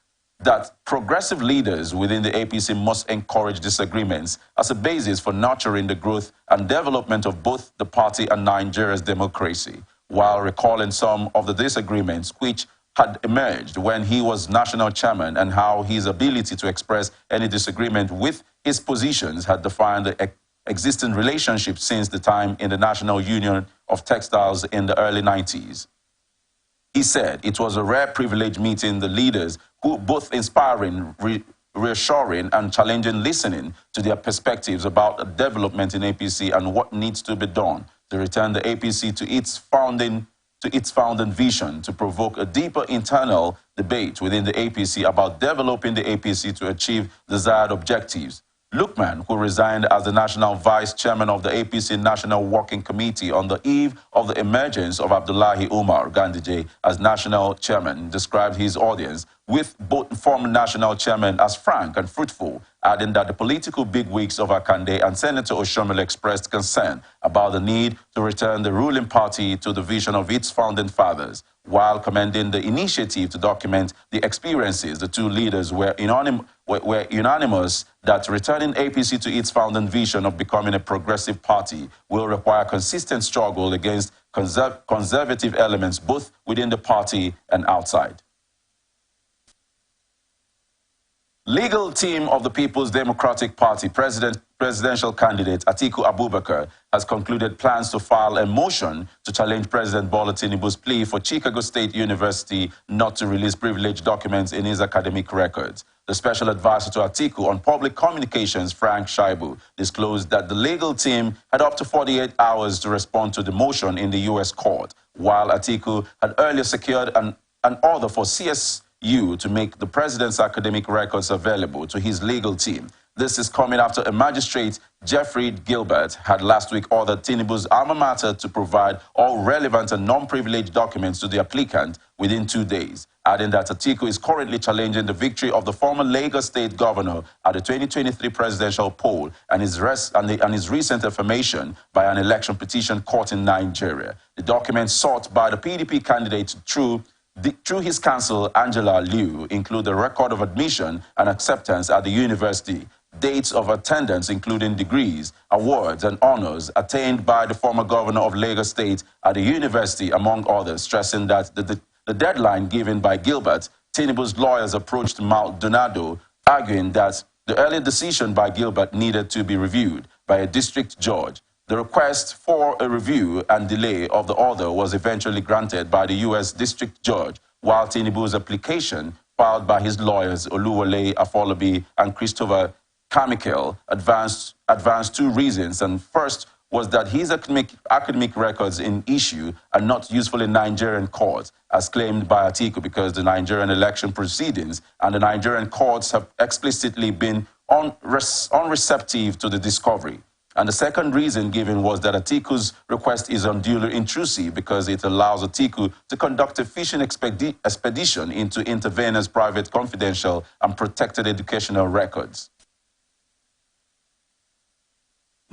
that progressive leaders within the APC must encourage disagreements as a basis for nurturing the growth and development of both the party and Nigeria's democracy, while recalling some of the disagreements which had emerged when he was national chairman and how his ability to express any disagreement with his positions had defined the existing relationship since the time in the National Union of Textiles in the early 90s. He said it was a rare privilege meeting the leaders who both inspiring, reassuring and challenging, listening to their perspectives about development in APC and what needs to be done to return the APC to its founding vision, to provoke a deeper internal debate within the APC about developing the APC to achieve desired objectives. Lukman, who resigned as the National Vice Chairman of the APC National Working Committee on the eve of the emergence of Abdullahi Umar Ganduje as National Chairman, described his audience with both former National Chairman as frank and fruitful, adding that the political bigwigs of Akande and Senator Oshomole expressed concern about the need to return the ruling party to the vision of its founding fathers, while commending the initiative to document the experiences. The two leaders were unanimous that returning APC to its founding vision of becoming a progressive party will require consistent struggle against conservative elements both within the party and outside. Legal team of the People's Democratic Party presidential candidate Atiku Abubakar has concluded plans to file a motion to challenge President Bola Tinubu's plea for Chicago State University not to release privileged documents in his academic records. The special advisor to Atiku on public communications, Frank Shaibu, disclosed that the legal team had up to 48 hours to respond to the motion in the U.S. court, while Atiku had earlier secured an order for CSU to make the president's academic records available to his legal team. This is coming after a magistrate, Jeffrey Gilbert, had last week ordered Tinubu's alma mater to provide all relevant and non-privileged documents to the applicant within 2 days, adding that Atiku is currently challenging the victory of the former Lagos State governor at the 2023 presidential poll and his recent affirmation by an election petition court in Nigeria. The documents sought by the PDP candidate through his counsel, Angela Liu, include the record of admission and acceptance at the university, dates of attendance including degrees, awards and honors attained by the former governor of Lagos State at the university, among others, stressing that the deadline given by Gilbert, Tinubu's lawyers approached Maldonado, arguing that the earlier decision by Gilbert needed to be reviewed by a district judge. The request for a review and delay of the order was eventually granted by the U.S. District Judge, while Tinubu's application, filed by his lawyers Oluwole Afolabi and Christopher Carmichael, advanced 2 reasons. And first was that his academic records in issue are not useful in Nigerian courts, as claimed by Atiku, because the Nigerian election proceedings and the Nigerian courts have explicitly been unreceptive to the discovery. And the second reason given was that Atiku's request is unduly intrusive because it allows Atiku to conduct a fishing expedition into interveners' private, confidential, and protected educational records.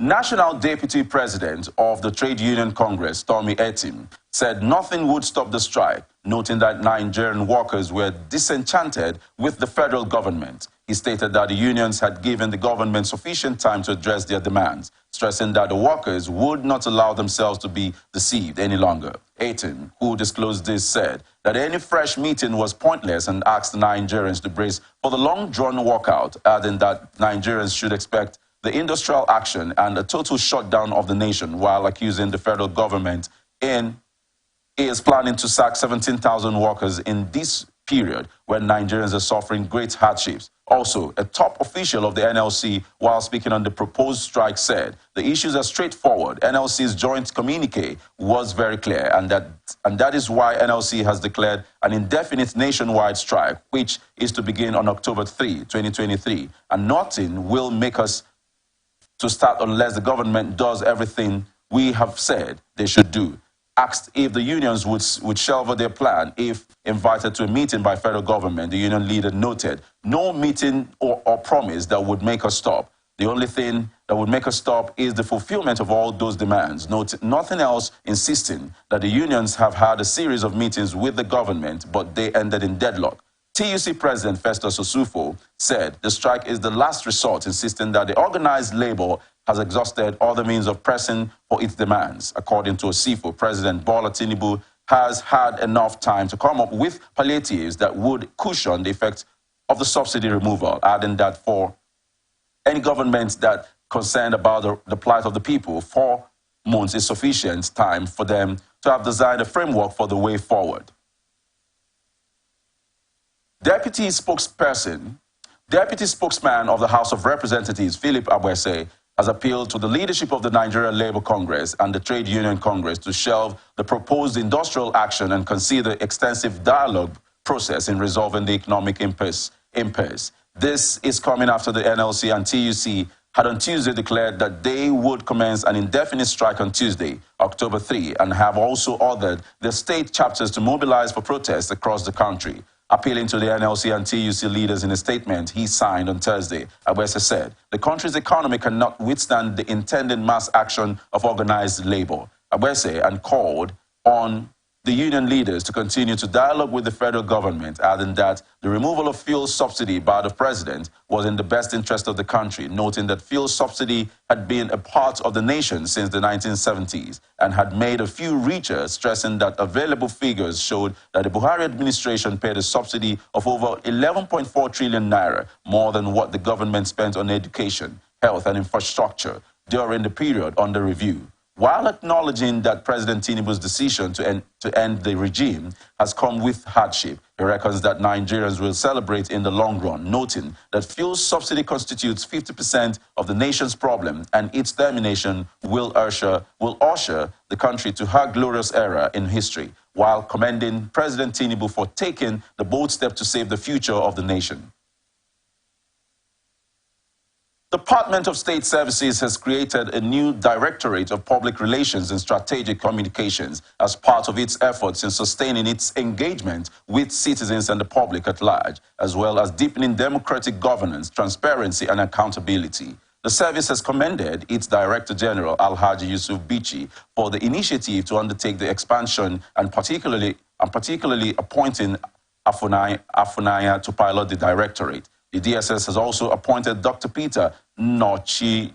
National Deputy President of the Trade Union Congress, Tommy Etim, said nothing would stop the strike, noting that Nigerian workers were disenchanted with the federal government. He stated that the unions had given the government sufficient time to address their demands, stressing that the workers would not allow themselves to be deceived any longer. Etim, who disclosed this, said that any fresh meeting was pointless and asked the Nigerians to brace for the long-drawn walkout, adding that Nigerians should expect the industrial action and a total shutdown of the nation, while accusing the federal government is planning to sack 17,000 workers in this period when Nigerians are suffering great hardships. Also, a top official of the NLC, while speaking on the proposed strike, said the issues are straightforward. NLC's joint communique was very clear, and that is why NLC has declared an indefinite nationwide strike, which is to begin on October 3, 2023, and nothing will make us to start unless the government does everything we have said they should do. Asked if the unions would shelve their plan if invited to a meeting by federal government, the union leader noted, no meeting or promise that would make us stop. The only thing that would make us stop is the fulfillment of all those demands. Nothing else, insisting that the unions have had a series of meetings with the government, but they ended in deadlock. TUC President Festus Osufo said the strike is the last resort, insisting that the organized labor has exhausted other means of pressing for its demands. According to Osufo, President Bola Tinubu has had enough time to come up with palliatives that would cushion the effects of the subsidy removal, adding that for any government that concerned about the plight of the people, 4 months is sufficient time for them to have designed a framework for the way forward. Deputy spokesman of the House of Representatives, Philip Abwese, has appealed to the leadership of the Nigeria Labour Congress and the Trade Union Congress to shelve the proposed industrial action and consider extensive dialogue process in resolving the economic impasse. This is coming after the NLC and TUC had on Tuesday declared that they would commence an indefinite strike on Tuesday, October 3, and have also ordered the state chapters to mobilize for protests across the country. Appealing to the NLC and TUC leaders in a statement he signed on Thursday, Abwese said the country's economy cannot withstand the intended mass action of organized labor. Abwese and called on the union leaders to continue to dialogue with the federal government, adding that the removal of fuel subsidy by the president was in the best interest of the country, noting that fuel subsidy had been a part of the nation since the 1970s and had made a few richer, stressing that available figures showed that the Buhari administration paid a subsidy of over 11.4 trillion naira, more than what the government spent on education, health and infrastructure during the period under review. While acknowledging that President Tinubu's decision to end the regime has come with hardship, he reckons that Nigerians will celebrate in the long run, noting that fuel subsidy constitutes 50% of the nation's problem and its termination will usher the country to her glorious era in history, while commending President Tinubu for taking the bold step to save the future of the nation. The Department of State Services has created a new Directorate of Public Relations and Strategic Communications as part of its efforts in sustaining its engagement with citizens and the public at large, as well as deepening democratic governance, transparency, and accountability. The service has commended its Director General, Alhaji Yusuf Bichi, for the initiative to undertake the expansion and particularly appointing Afunaya to pilot the Directorate. The DSS has also appointed Dr. Peter Nochirionye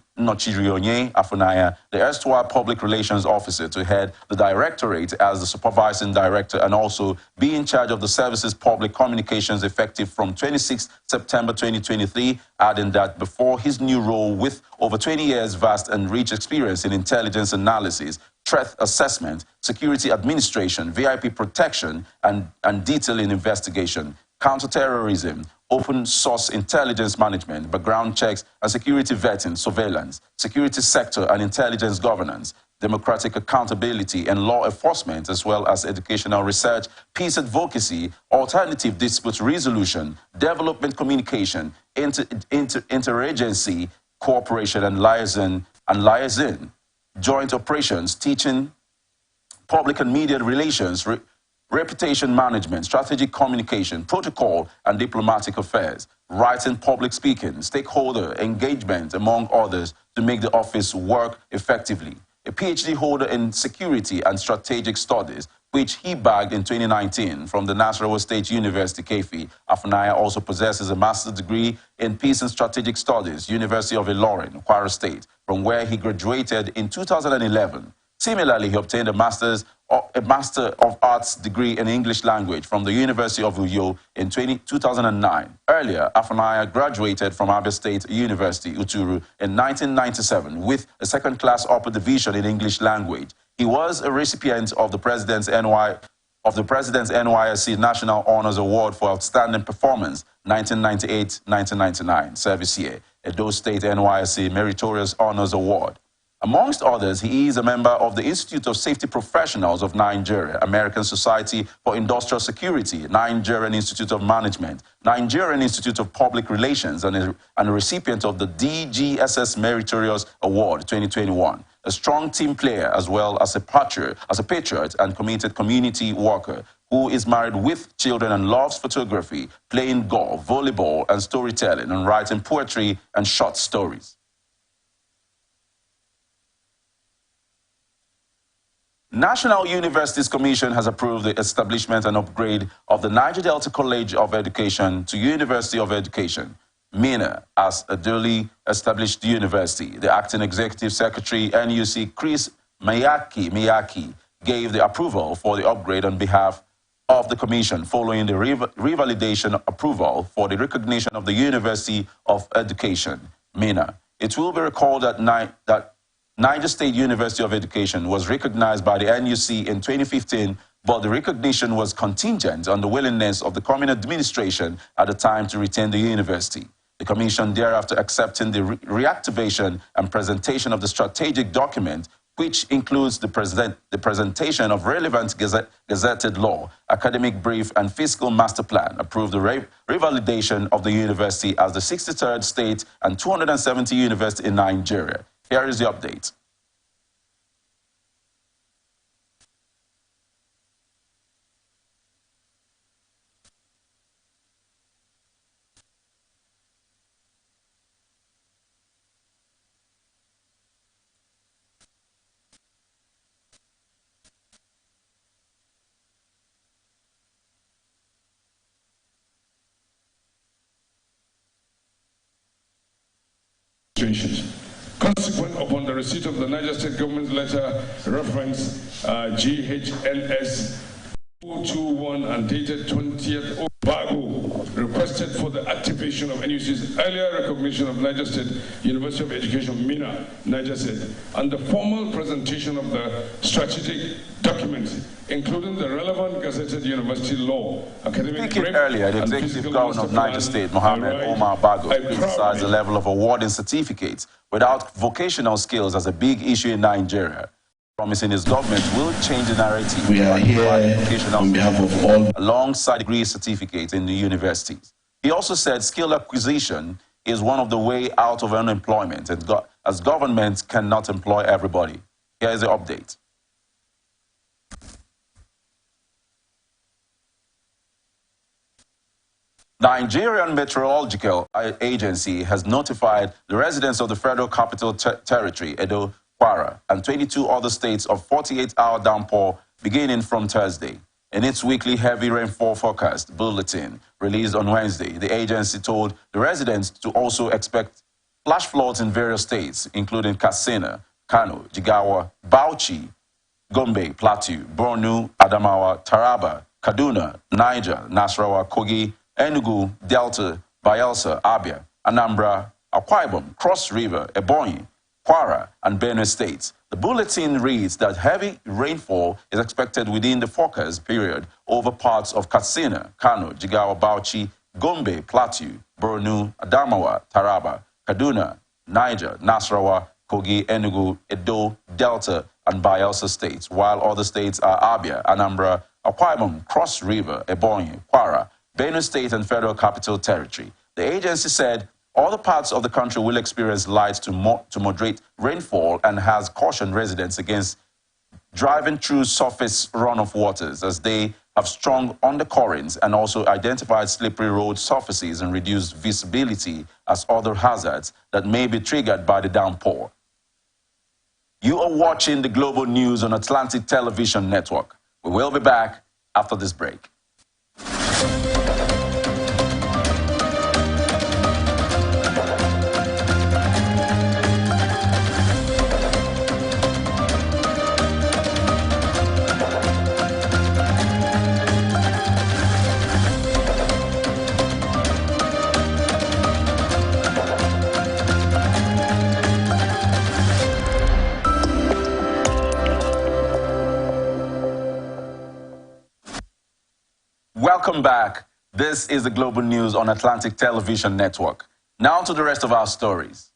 Afunaya, the erstwhile Public Relations Officer, to head the Directorate as the Supervising Director and also be in charge of the service's public communications effective from 26 September 2023, adding that before his new role with over 20 years vast and rich experience in intelligence analysis, threat assessment, security administration, VIP protection, and detailing investigation, counterterrorism, open source intelligence management, background checks and security vetting, surveillance, security sector and intelligence governance, democratic accountability and law enforcement, as well as educational research, peace advocacy, alternative dispute resolution, development communication, interagency cooperation and liaison, joint operations, teaching, public and media relations, reputation management, strategic communication, protocol and diplomatic affairs, writing, public speaking, stakeholder engagement, among others, to make the office work effectively. A PhD holder in security and strategic studies, which he bagged in 2019 from the Nasarawa State University, Kefi. Afanaya also possesses a master's degree in peace and strategic studies, University of Ilorin, Kwara State, from where he graduated in 2011. Similarly, he obtained a Master of Arts degree in English language from the University of Uyo in 2009. Earlier, Afanaya graduated from Abia State University, Uturu, in 1997 with a second-class upper division in English language. He was a recipient of the President's NYSC National Honors Award for Outstanding Performance, 1998-1999 service year, Edo State NYSC Meritorious Honors Award. Amongst others, he is a member of the Institute of Safety Professionals of Nigeria, American Society for Industrial Security, Nigerian Institute of Management, Nigerian Institute of Public Relations, and a recipient of the DGSS Meritorious Award 2021. A strong team player as well as a patriot and committed community worker who is married with children and loves photography, playing golf, volleyball, and storytelling, and writing poetry and short stories. National Universities Commission has approved the establishment and upgrade of the Niger Delta College of Education to University of Education, MENA, as a duly established university. The acting executive secretary, NUC, Chris Miyaki, gave the approval for the upgrade on behalf of the commission following the revalidation approval for the recognition of the University of Education, MENA. It will be recalled that Niger State University of Education was recognized by the NUC in 2015, but the recognition was contingent on the willingness of the common administration at the time to retain the university. The commission thereafter accepting the reactivation and presentation of the strategic document, which includes the presentation of relevant gazetted law, academic brief, and fiscal master plan, approved the revalidation of the university as the 63rd state and 270 university in Nigeria. Here is the update. Consequent upon the receipt of the Niger State Government letter reference GHNS 221 and dated 20th Bago, requested for the activation of NUC's earlier recognition of Niger State University of Education, MENA, Niger State, and the formal presentation of the strategic documents, including the relevant gazetted university law, academic Speaking earlier, the executive governor of Niger State, Mohammed Omar Bago, criticized the level of awarding certificates without vocational skills as a big issue in Nigeria, promising his government will change the narrative. We are here on behalf of all, alongside degree certificates in the universities. He also said skill acquisition is one of the way out of unemployment, as governments cannot employ everybody. Here is the update. Nigerian Meteorological Agency has notified the residents of the Federal Capital Territory, Edo, Kwara, and 22 other states of 48-hour downpour beginning from Thursday. In its weekly heavy rainfall forecast bulletin released on Wednesday, the agency told the residents to also expect flash floods in various states, including Katsina, Kano, Jigawa, Bauchi, Gombe, Plateau, Borno, Adamawa, Taraba, Kaduna, Niger, Nasarawa, Kogi, Enugu, Delta, Bayelsa, Abia, Anambra, Akwa Ibom, Cross River, Ebonyi, Kwara, and Benue states. The bulletin reads that heavy rainfall is expected within the forecast period over parts of Katsina, Kano, Jigawa, Bauchi, Gombe, Plateau, Borno, Adamawa, Taraba, Kaduna, Niger, Nasarawa, Kogi, Enugu, Edo, Delta, and Bayelsa states, while other states are Abia, Anambra, Akwa Ibom, Cross River, Ebonyi, Kwara, Benue State, and Federal Capital Territory. The agency said other parts of the country will experience light to moderate rainfall and has cautioned residents against driving through surface runoff waters as they have strong undercurrents and also identified slippery road surfaces and reduced visibility as other hazards that may be triggered by the downpour. You are watching the Global News on Atlantic Television Network. We will be back after this break. Welcome back. This is the Global News on Atlantic Television Network. Now to the rest of our stories.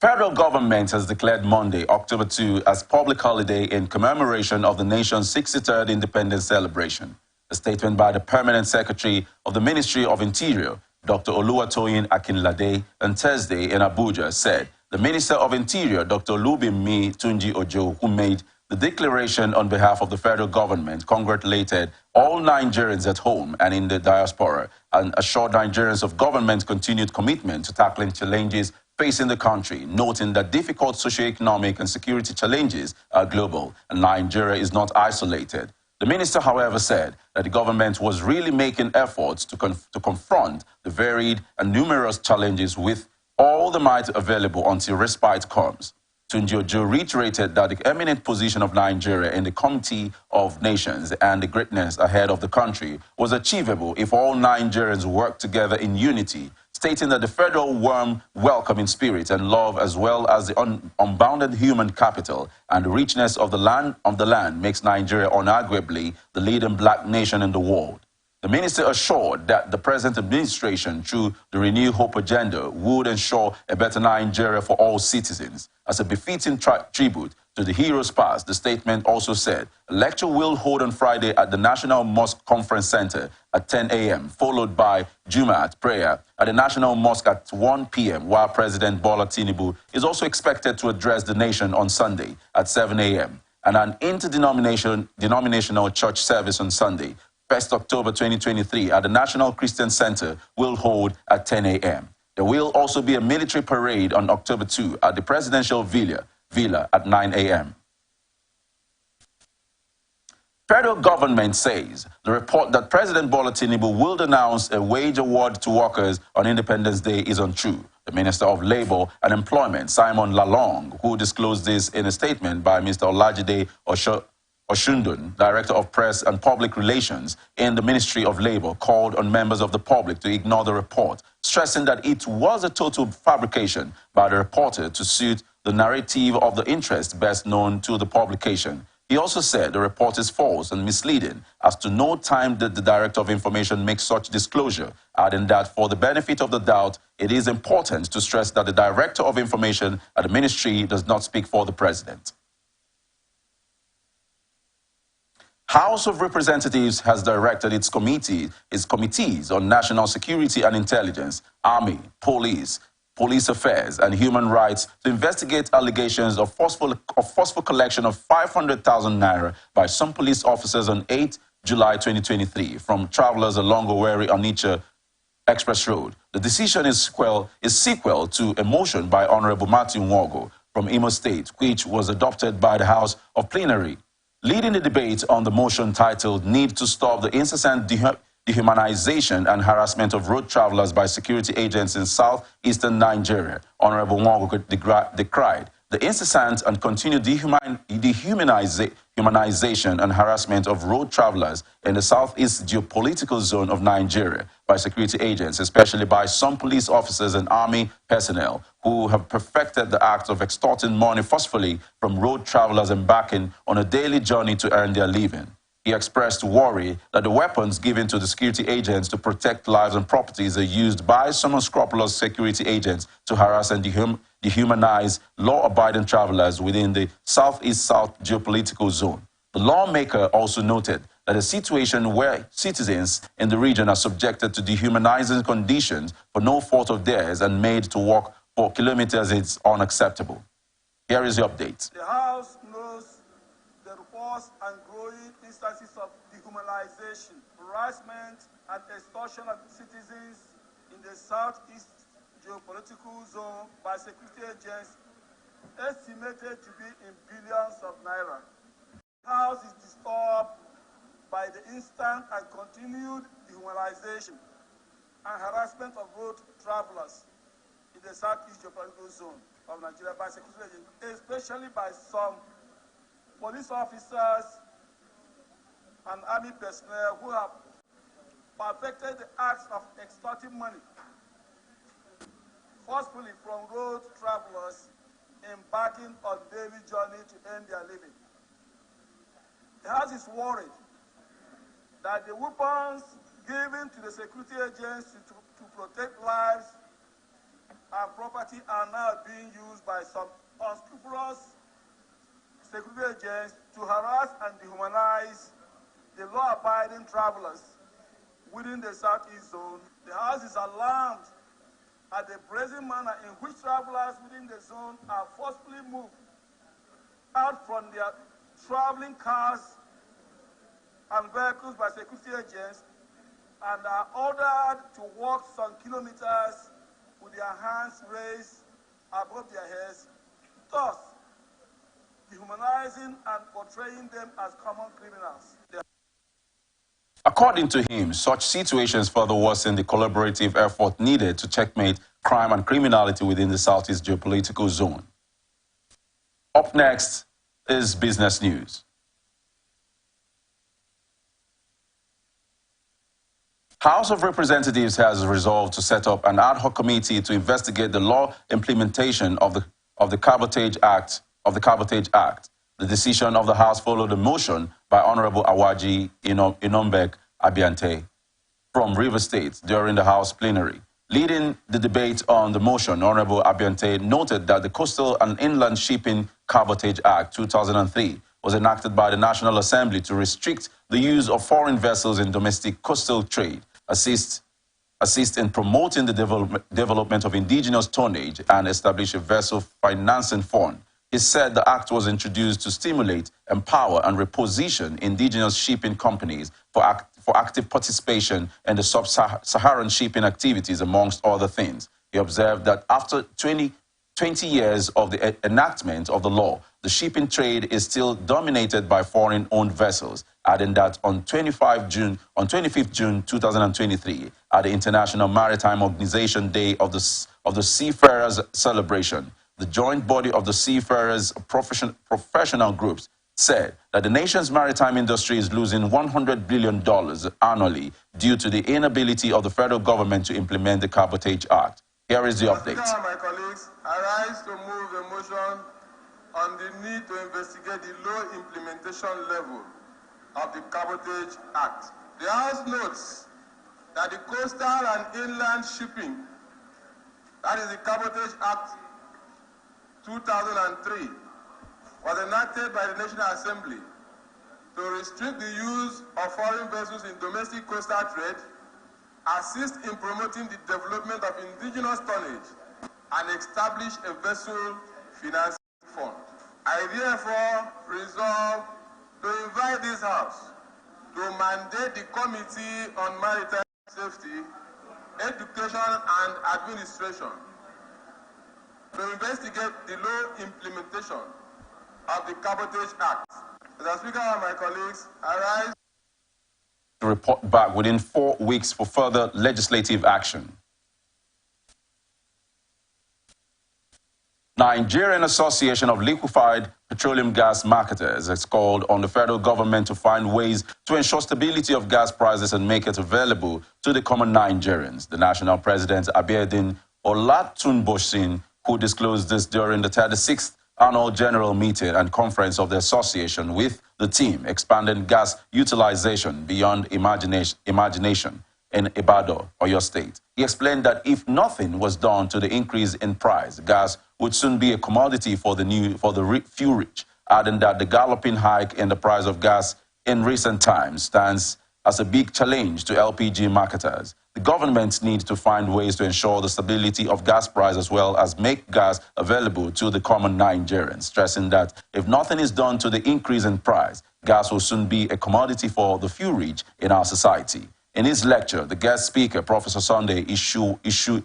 Federal government has declared Monday, October 2, as public holiday in commemoration of the nation's 63rd independence celebration. A statement by the Permanent Secretary of the Ministry of Interior, Dr. Oluwatoyin Akinlade, on Thursday in Abuja said the Minister of Interior, Dr. Olubimi Tunji Ojo, who made the declaration on behalf of the federal government, congratulated all Nigerians at home and in the diaspora and assured Nigerians of government's continued commitment to tackling challenges facing the country, noting that difficult socioeconomic and security challenges are global and Nigeria is not isolated. The minister, however, said that the government was really making efforts to confront the varied and numerous challenges with all the might available until respite comes. Tunji Ojo reiterated that the eminent position of Nigeria in the Committee of Nations and the greatness ahead of the country was achievable if all Nigerians worked together in unity, stating that the federal warm welcoming spirit and love, as well as the unbounded human capital and the richness of the land makes Nigeria unarguably the leading black nation in the world. The minister assured that the present administration, through the Renew Hope agenda, would ensure a better Nigeria for all citizens. As a befitting tribute to the heroes past, the statement also said a lecture will hold on Friday at the National Mosque Conference Center at 10 a.m., followed by Jumat prayer at the National Mosque at 1 p.m., while President Bola Tinubu is also expected to address the nation on Sunday at 7 a.m., and an interdenominational church service on Sunday, 1st October 2023, at the National Christian Center will hold at 10 a.m. There will also be a military parade on October 2 at the Presidential Villa at 9 a.m. Federal government says the report that President Bola Tinubu will announce a wage award to workers on Independence Day is untrue. The Minister of Labour and Employment, Simon Lalong, who disclosed this in a statement by Mr. Olajide Oshundun, Director of Press and Public Relations in the Ministry of Labour, called on members of the public to ignore the report, stressing that it was a total fabrication by the reporter to suit the narrative of the interest best known to the publication. He also said the report is false and misleading, as to no time did the Director of Information make such disclosure, adding that for the benefit of the doubt, it is important to stress that the Director of Information at the Ministry does not speak for the President. House of Representatives has directed its committees on national security and intelligence, army, police affairs, and human rights to investigate allegations of forceful collection of 500,000 naira by some police officers on 8 July 2023 from travelers along Owerri-Onitsha Express Road. The decision is sequel to a motion by Honorable Martin Nwogo from Imo State, which was adopted by the House of Plenary. Leading the debate on the motion titled Need to Stop the Incessant Dehumanization and Harassment of Road Travelers by Security Agents in Southeastern Nigeria, Honorable Nwogo decried the incessant and continued dehumanization and harassment of road travelers in the southeast geopolitical zone of Nigeria by security agents, especially by some police officers and army personnel who have perfected the act of extorting money forcefully from road travelers embarking on a daily journey to earn their living. He expressed worry that the weapons given to the security agents to protect lives and properties are used by some unscrupulous security agents to harass and dehumanize law-abiding travelers within the Southeast geopolitical zone. The lawmaker also noted that a situation where citizens in the region are subjected to dehumanizing conditions for no fault of theirs and made to walk for kilometers is unacceptable. Here is the update. The House knows the reports and growing instances of dehumanization, harassment, and extortion of citizens in the Southeast geopolitical zone by security agents estimated to be in billions of naira. The House is disturbed by the instant and continued dehumanization and harassment of road travelers in the Southeast geopolitical zone of Nigeria by security agents, especially by some police officers and army personnel who have perfected the acts of extorting money forcefully from road travelers embarking on daily journey to earn their living. The House is worried that the weapons given to the security agents to protect lives and property are now being used by some unscrupulous security agents to harass and dehumanize the law-abiding travelers within the Southeast zone. The House is alarmed at the brazen manner in which travelers within the zone are forcibly moved out from their traveling cars and vehicles by security agents and are ordered to walk some kilometers with their hands raised above their heads, thus dehumanizing and portraying them as common criminals. According to him, such situations further worsen the collaborative effort needed to checkmate crime and criminality within the Southeast geopolitical zone. Up next is business news. House of Representatives has resolved to set up an ad hoc committee to investigate the law implementation of the Cabotage Act. The decision of the House followed a motion by Honorable Awaji Inombek Abiante from Rivers State during the House plenary. Leading the debate on the motion, Honorable Abiante noted that the Coastal and Inland Shipping Cabotage Act 2003 was enacted by the National Assembly to restrict the use of foreign vessels in domestic coastal trade, assist in promoting the development of indigenous tonnage, and establish a vessel financing fund. He said the act was introduced to stimulate, empower, and reposition indigenous shipping companies for active participation in the sub-Saharan shipping activities, amongst other things. He observed that after 20 years of the enactment of the law, the shipping trade is still dominated by foreign-owned vessels, adding that on 25th June 2023, at the International Maritime Organization Day of the Seafarers celebration, the joint body of the seafarers professional groups said that the nation's maritime industry is losing $100 billion annually due to the inability of the federal government to implement the Cabotage Act. Here is the update. My colleagues, I rise to move a motion on the need to investigate the low implementation level of the Cabotage Act. The House notes that the Coastal and Inland Shipping, that is the Cabotage Act 2003, was enacted by the National Assembly to restrict the use of foreign vessels in domestic coastal trade, assist in promoting the development of indigenous tonnage, and establish a vessel financing fund. I therefore resolve to invite this House to mandate the Committee on Maritime Safety, Education and Administration to investigate the low implementation of the Cabotage Act. Mr. Speaker and my colleagues, I rise to report back within 4 weeks for further legislative action. Nigerian Association of Liquefied Petroleum Gas Marketers has called on the federal government to find ways to ensure stability of gas prices and make it available to the common Nigerians. The national president, Abiodun Olatunbosin, who disclosed this during the 36th annual general meeting and conference of the association with the team expanding gas utilization beyond imagination in Ibadan, Oyo State. He explained that if nothing was done to the increase in price, gas would soon be a commodity for the few rich, adding that the galloping hike in the price of gas in recent times stands as a big challenge to LPG marketers. The government needs to find ways to ensure the stability of gas price as well as make gas available to the common Nigerians, stressing that if nothing is done to the increase in price, gas will soon be a commodity for the few rich in our society. In his lecture, the guest speaker, Professor Sunday Iseshunwa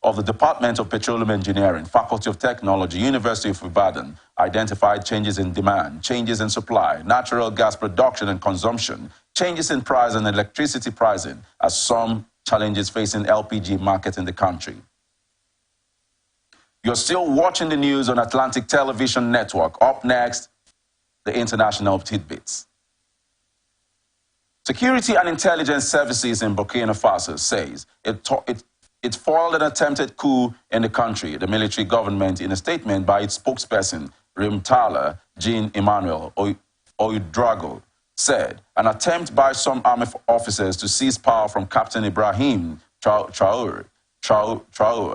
of the Department of Petroleum Engineering, Faculty of Technology, University of Ibadan, identified changes in demand, changes in supply, natural gas production and consumption, changes in price and electricity pricing as some challenges facing LPG market in the country. You're still watching the news on Atlantic Television Network. Up next, the international tidbits. Security and intelligence services in Burkina Faso says it foiled an attempted coup in the country. The military government, in a statement by its spokesperson, Rimtala Jean-Emmanuel Ouedraogo, said an attempt by some army officers to seize power from Captain Ibrahim Traoré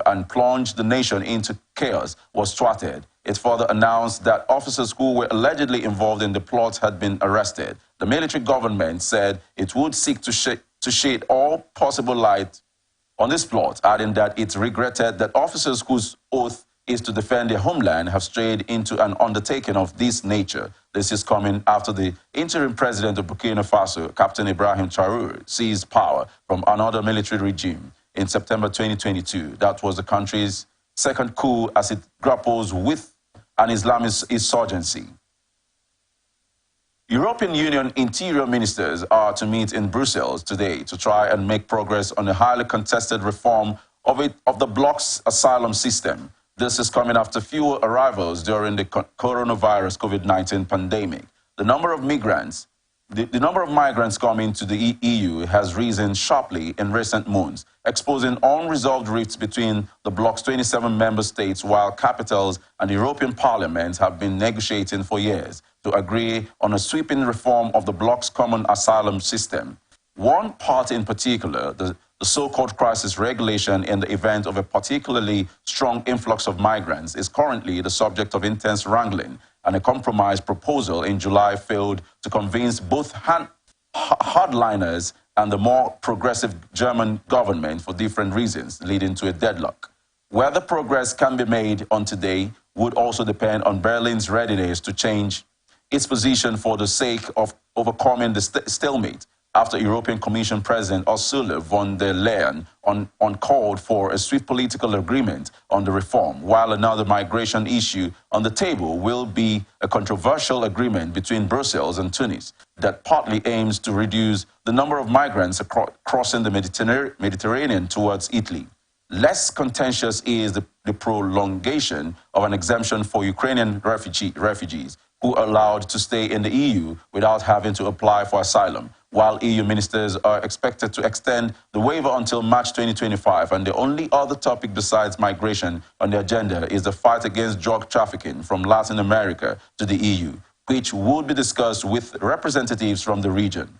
and plunge the nation into chaos was thwarted. It further announced that officers who were allegedly involved in the plot had been arrested. The military government said it would seek to shed all possible light on this plot, adding that it regretted that officers whose oath is to defend their homeland have strayed into an undertaking of this nature. This is coming after the interim president of Burkina Faso, Captain Ibrahim Traoré, seized power from another military regime in September 2022. That was the country's second coup as it grapples with an Islamist insurgency. European Union interior ministers are to meet in Brussels today to try and make progress on a highly contested reform of the bloc's asylum system. This is coming after fewer arrivals during the coronavirus COVID-19 pandemic. The number of migrants coming to the EU has risen sharply in recent months, exposing unresolved rifts between the bloc's 27 member states, while capitals and the European Parliament have been negotiating for years to agree on a sweeping reform of the bloc's common asylum system. One party in particular, the so-called crisis regulation in the event of a particularly strong influx of migrants, is currently the subject of intense wrangling, and a compromise proposal in July failed to convince both hardliners and the more progressive German government for different reasons, leading to a deadlock. Whether progress can be made on today would also depend on Berlin's readiness to change its position for the sake of overcoming the stalemate after European Commission President Ursula von der Leyen called for a swift political agreement on the reform, while another migration issue on the table will be a controversial agreement between Brussels and Tunis that partly aims to reduce the number of migrants crossing the Mediterranean towards Italy. Less contentious is the prolongation of an exemption for Ukrainian refugees who are allowed to stay in the EU without having to apply for asylum, while EU ministers are expected to extend the waiver until March 2025. And the only other topic besides migration on the agenda is the fight against drug trafficking from Latin America to the EU, which would be discussed with representatives from the region.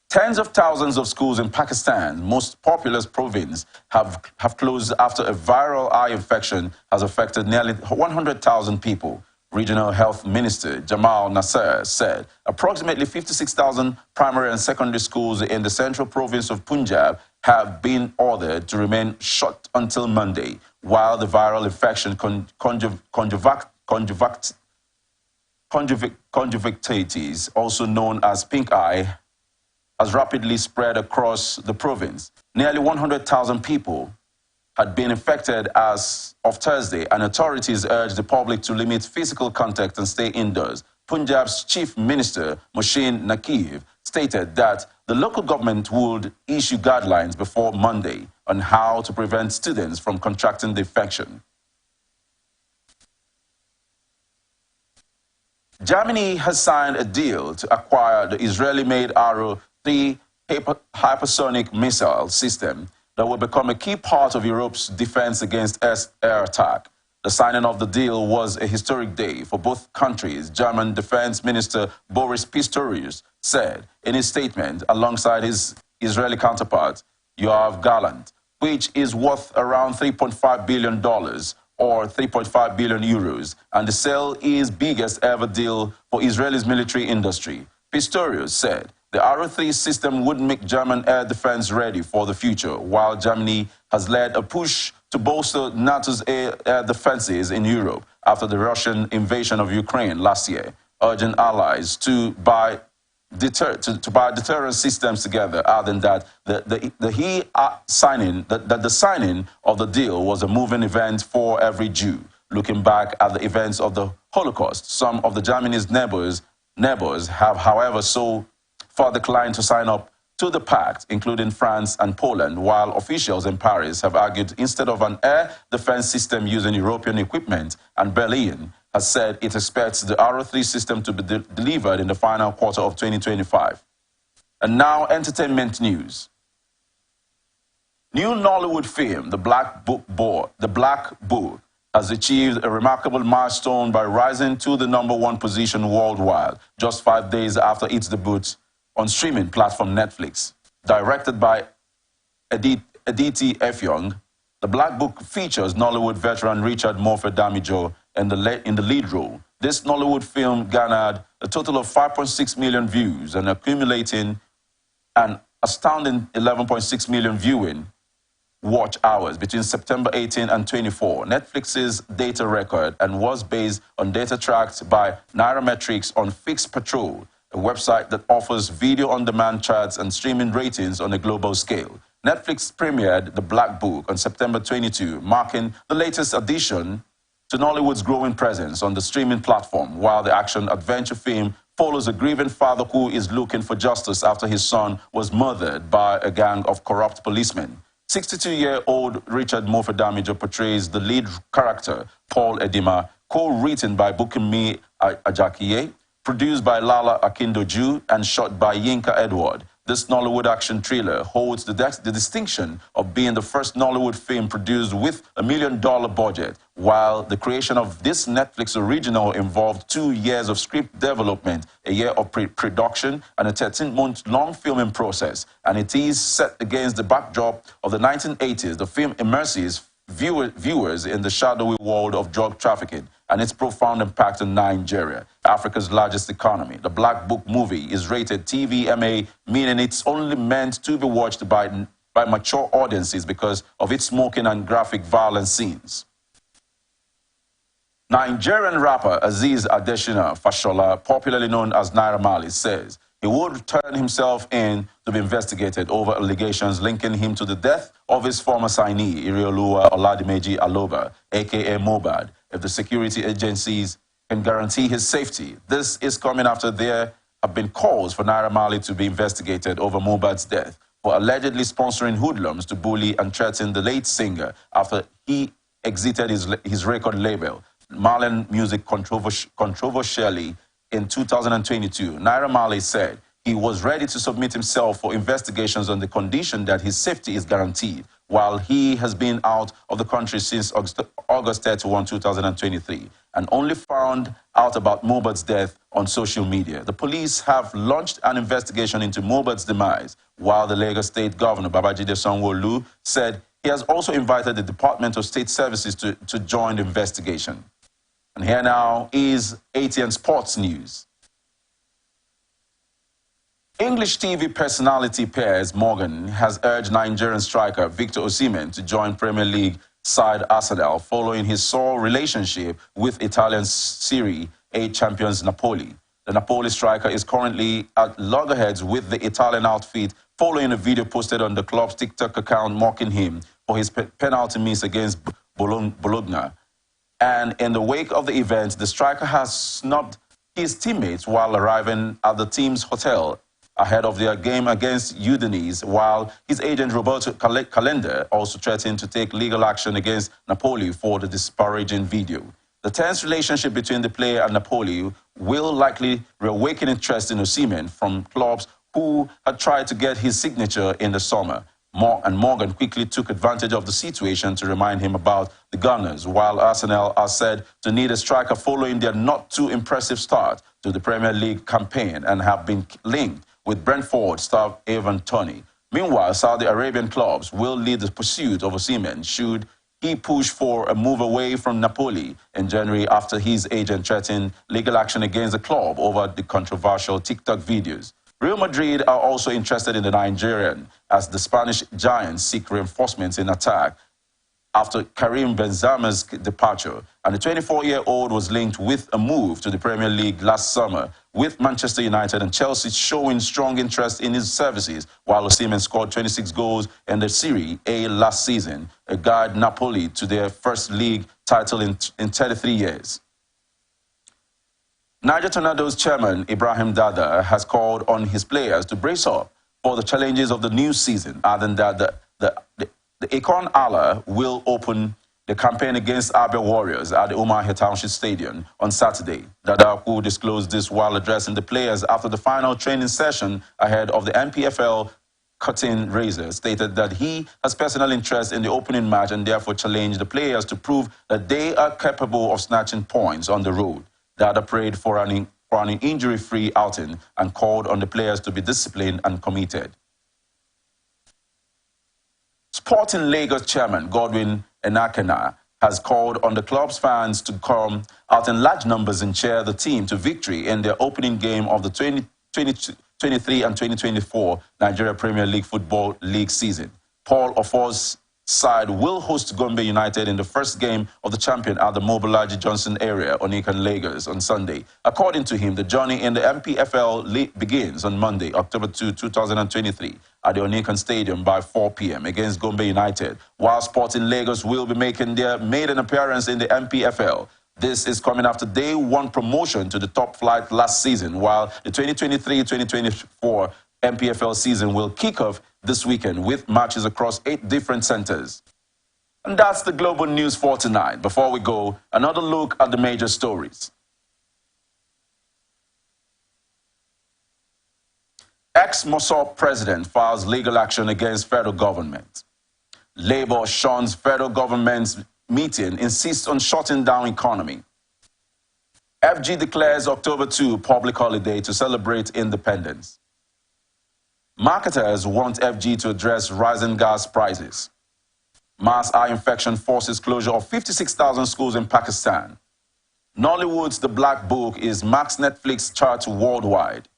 Tens of thousands of schools in Pakistan's most populous province have closed after a viral eye infection has affected nearly 100,000 people. Regional Health Minister Jamal Nasser said approximately 56,000 primary and secondary schools in the central province of Punjab have been ordered to remain shut until Monday, while the viral infection conjunctivitis, also known as pink eye, has rapidly spread across the province. Nearly 100,000 people had been infected as of Thursday, and authorities urged the public to limit physical contact and stay indoors. Punjab's Chief Minister, Mohsin Naqvi, stated that the local government would issue guidelines before Monday on how to prevent students from contracting the infection. Germany has signed a deal to acquire the Israeli-made Arrow 3 hypersonic missile system that will become a key part of Europe's defense against air attack. The signing of the deal was a historic day for both countries, German Defense Minister Boris Pistorius said in his statement, alongside his Israeli counterpart, Yoav Gallant, which is worth around $3.5 billion. or 3.5 billion euros, and the sale is biggest ever deal for Israel's military industry. Pistorius said the Arrow 3 system would make German air defense ready for the future, while Germany has led a push to bolster NATO's air defenses in Europe after the Russian invasion of Ukraine last year, urging allies to buy deterrent systems together, adding that the signing of the deal was a moving event for every Jew. Looking back at the events of the Holocaust, some of the Germany's neighbors have, however, so far declined to sign up to the pact, including France and Poland, while officials in Paris have argued instead of an air defense system using European equipment, and Berlin has said it expects the Arrow 3 system to be delivered in the final quarter of 2025. And now, entertainment news. New Nollywood film, The Black Book, has achieved a remarkable milestone by rising to the #1 position worldwide, just 5 days after its debut on streaming platform Netflix. Directed by Aditi Effiong, The Black Book features Nollywood veteran Richard Mofe-Damijo in the lead role. This Nollywood film garnered a total of 5.6 million views and accumulating an astounding 11.6 million viewing watch hours between September 18 and 24. Netflix's data record, and was based on data tracked by Nairametrics on Fixed Patrol, a website that offers video-on-demand charts and streaming ratings on a global scale. Netflix premiered The Black Book on September 22, marking the latest addition to Nollywood's growing presence on the streaming platform, while the action-adventure film follows a grieving father who is looking for justice after his son was murdered by a gang of corrupt policemen. 62-year-old Richard Mofe-Damijo portrays the lead character, Paul Edima, co-written by Bukunmi Ajakiye, produced by Lala Akindoju, and shot by Yinka Edward. This Nollywood action thriller holds the distinction of being the first Nollywood film produced with $1 million budget, while the creation of this Netflix original involved 2 years of script development, a year of pre-production, and a 13-month-long filming process. And it is set against the backdrop of the 1980s. The film immerses viewers in the shadowy world of drug trafficking and its profound impact on Nigeria, Africa's largest economy. The Black Book movie is rated TVMA, meaning it's only meant to be watched by mature audiences because of its smoking and graphic violence scenes. Nigerian rapper Azeez Adesina Fashola, popularly known as Naira Marley, says he would turn himself in to be investigated over allegations linking him to the death of his former signee, Irioluwa Oladimeji Aloba, a.k.a. Mohbad, if the security agencies can guarantee his safety. This is coming after there have been calls for Naira Marley to be investigated over Mohbad's death for allegedly sponsoring hoodlums to bully and threaten the late singer after he exited his record label, Marley Music, controversially in 2022. Naira Marley said he was ready to submit himself for investigations on the condition that his safety is guaranteed, while he has been out of the country since August 31, 2023, and only found out about Mohbad's death on social media. The police have launched an investigation into Mohbad's demise, while the Lagos State Governor, Babajide Sanwo-Olu, said he has also invited the Department of State Services to join the investigation. And here now is ATN Sports News. English TV personality Piers Morgan has urged Nigerian striker Victor Osimhen to join Premier League side Arsenal following his sore relationship with Italian Serie A champions Napoli. The Napoli striker is currently at loggerheads with the Italian outfit following a video posted on the club's TikTok account mocking him for his penalty miss against Bologna. And in the wake of the event, the striker has snubbed his teammates while arriving at the team's hotel ahead of their game against Udinese, while his agent Roberto Calenda also threatened to take legal action against Napoli for the disparaging video. The tense relationship between the player and Napoli will likely reawaken interest in Osimhen from clubs who had tried to get his signature in the summer. And Morgan quickly took advantage of the situation to remind him about the Gunners, while Arsenal are said to need a striker following their not-too-impressive start to the Premier League campaign and have been linked with Brentford star Ivan Toney. Meanwhile, Saudi Arabian clubs will lead the pursuit of Osimhen should he pushed for a move away from Napoli in January after his agent threatened legal action against the club over the controversial TikTok videos. Real Madrid are also interested in the Nigerian as the Spanish giants seek reinforcements in attack after Karim Benzema's departure, and the 24-year-old was linked with a move to the Premier League last summer, with Manchester United and Chelsea showing strong interest in his services, while Osimhen scored 26 goals in the Serie A last season, a guide Napoli to their first league title in 33 years. Niger Tornadoes chairman Ibrahim Dada has called on his players to brace up for the challenges of the new season, adding that the Akon Allah will open the campaign against Abia Warriors at the Umahi Township Stadium on Saturday. Dada, who disclosed this while addressing the players after the final training session ahead of the NPFL curtain raiser, stated that he has personal interest in the opening match and therefore challenged the players to prove that they are capable of snatching points on the road. Dada prayed for an injury-free outing and called on the players to be disciplined and committed. Sporting Lagos chairman Godwin Enakena has called on the club's fans to come out in large numbers and cheer the team to victory in their opening game of the 2023 and 2024 Nigeria Premier League Football League season. Paul Ofor's side will host Gombe United in the first game of the champion at the Mobolaji Johnson area, Onikan, Lagos, on Sunday. According to him, the journey in the MPFL begins on Monday, October 2, 2023, at the Onikan Stadium by 4 p.m. against Gombe United, while Sporting Lagos will be making their maiden appearance in the MPFL. This is coming after day one promotion to the top flight last season, while the 2023-2024 MPFL season will kick off this weekend with matches across 8 different centers. And that's the global news for tonight. Before we go, another look at the major stories. Ex-Mossop president files legal action against federal government. Labour shuns federal government's meeting, insists on shutting down economy. FG declares October 2 public holiday to celebrate independence. Marketers want FG to address rising gas prices. Mass eye infection forces closure of 56,000 schools in Pakistan. Nollywood's The Black Book is Max Netflix chart worldwide.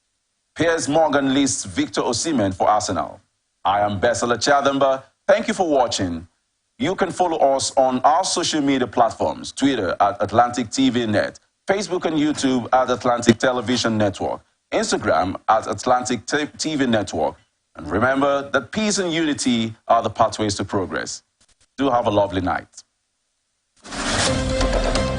Piers Morgan lists Victor Osimhen for Arsenal. I am Besala Chadamba. Thank you for watching. You can follow us on our social media platforms, Twitter at Atlantic TV Net, Facebook and YouTube at Atlantic Television Network, Instagram at Atlantic TV Network. And remember that peace and unity are the pathways to progress. Do have a lovely night.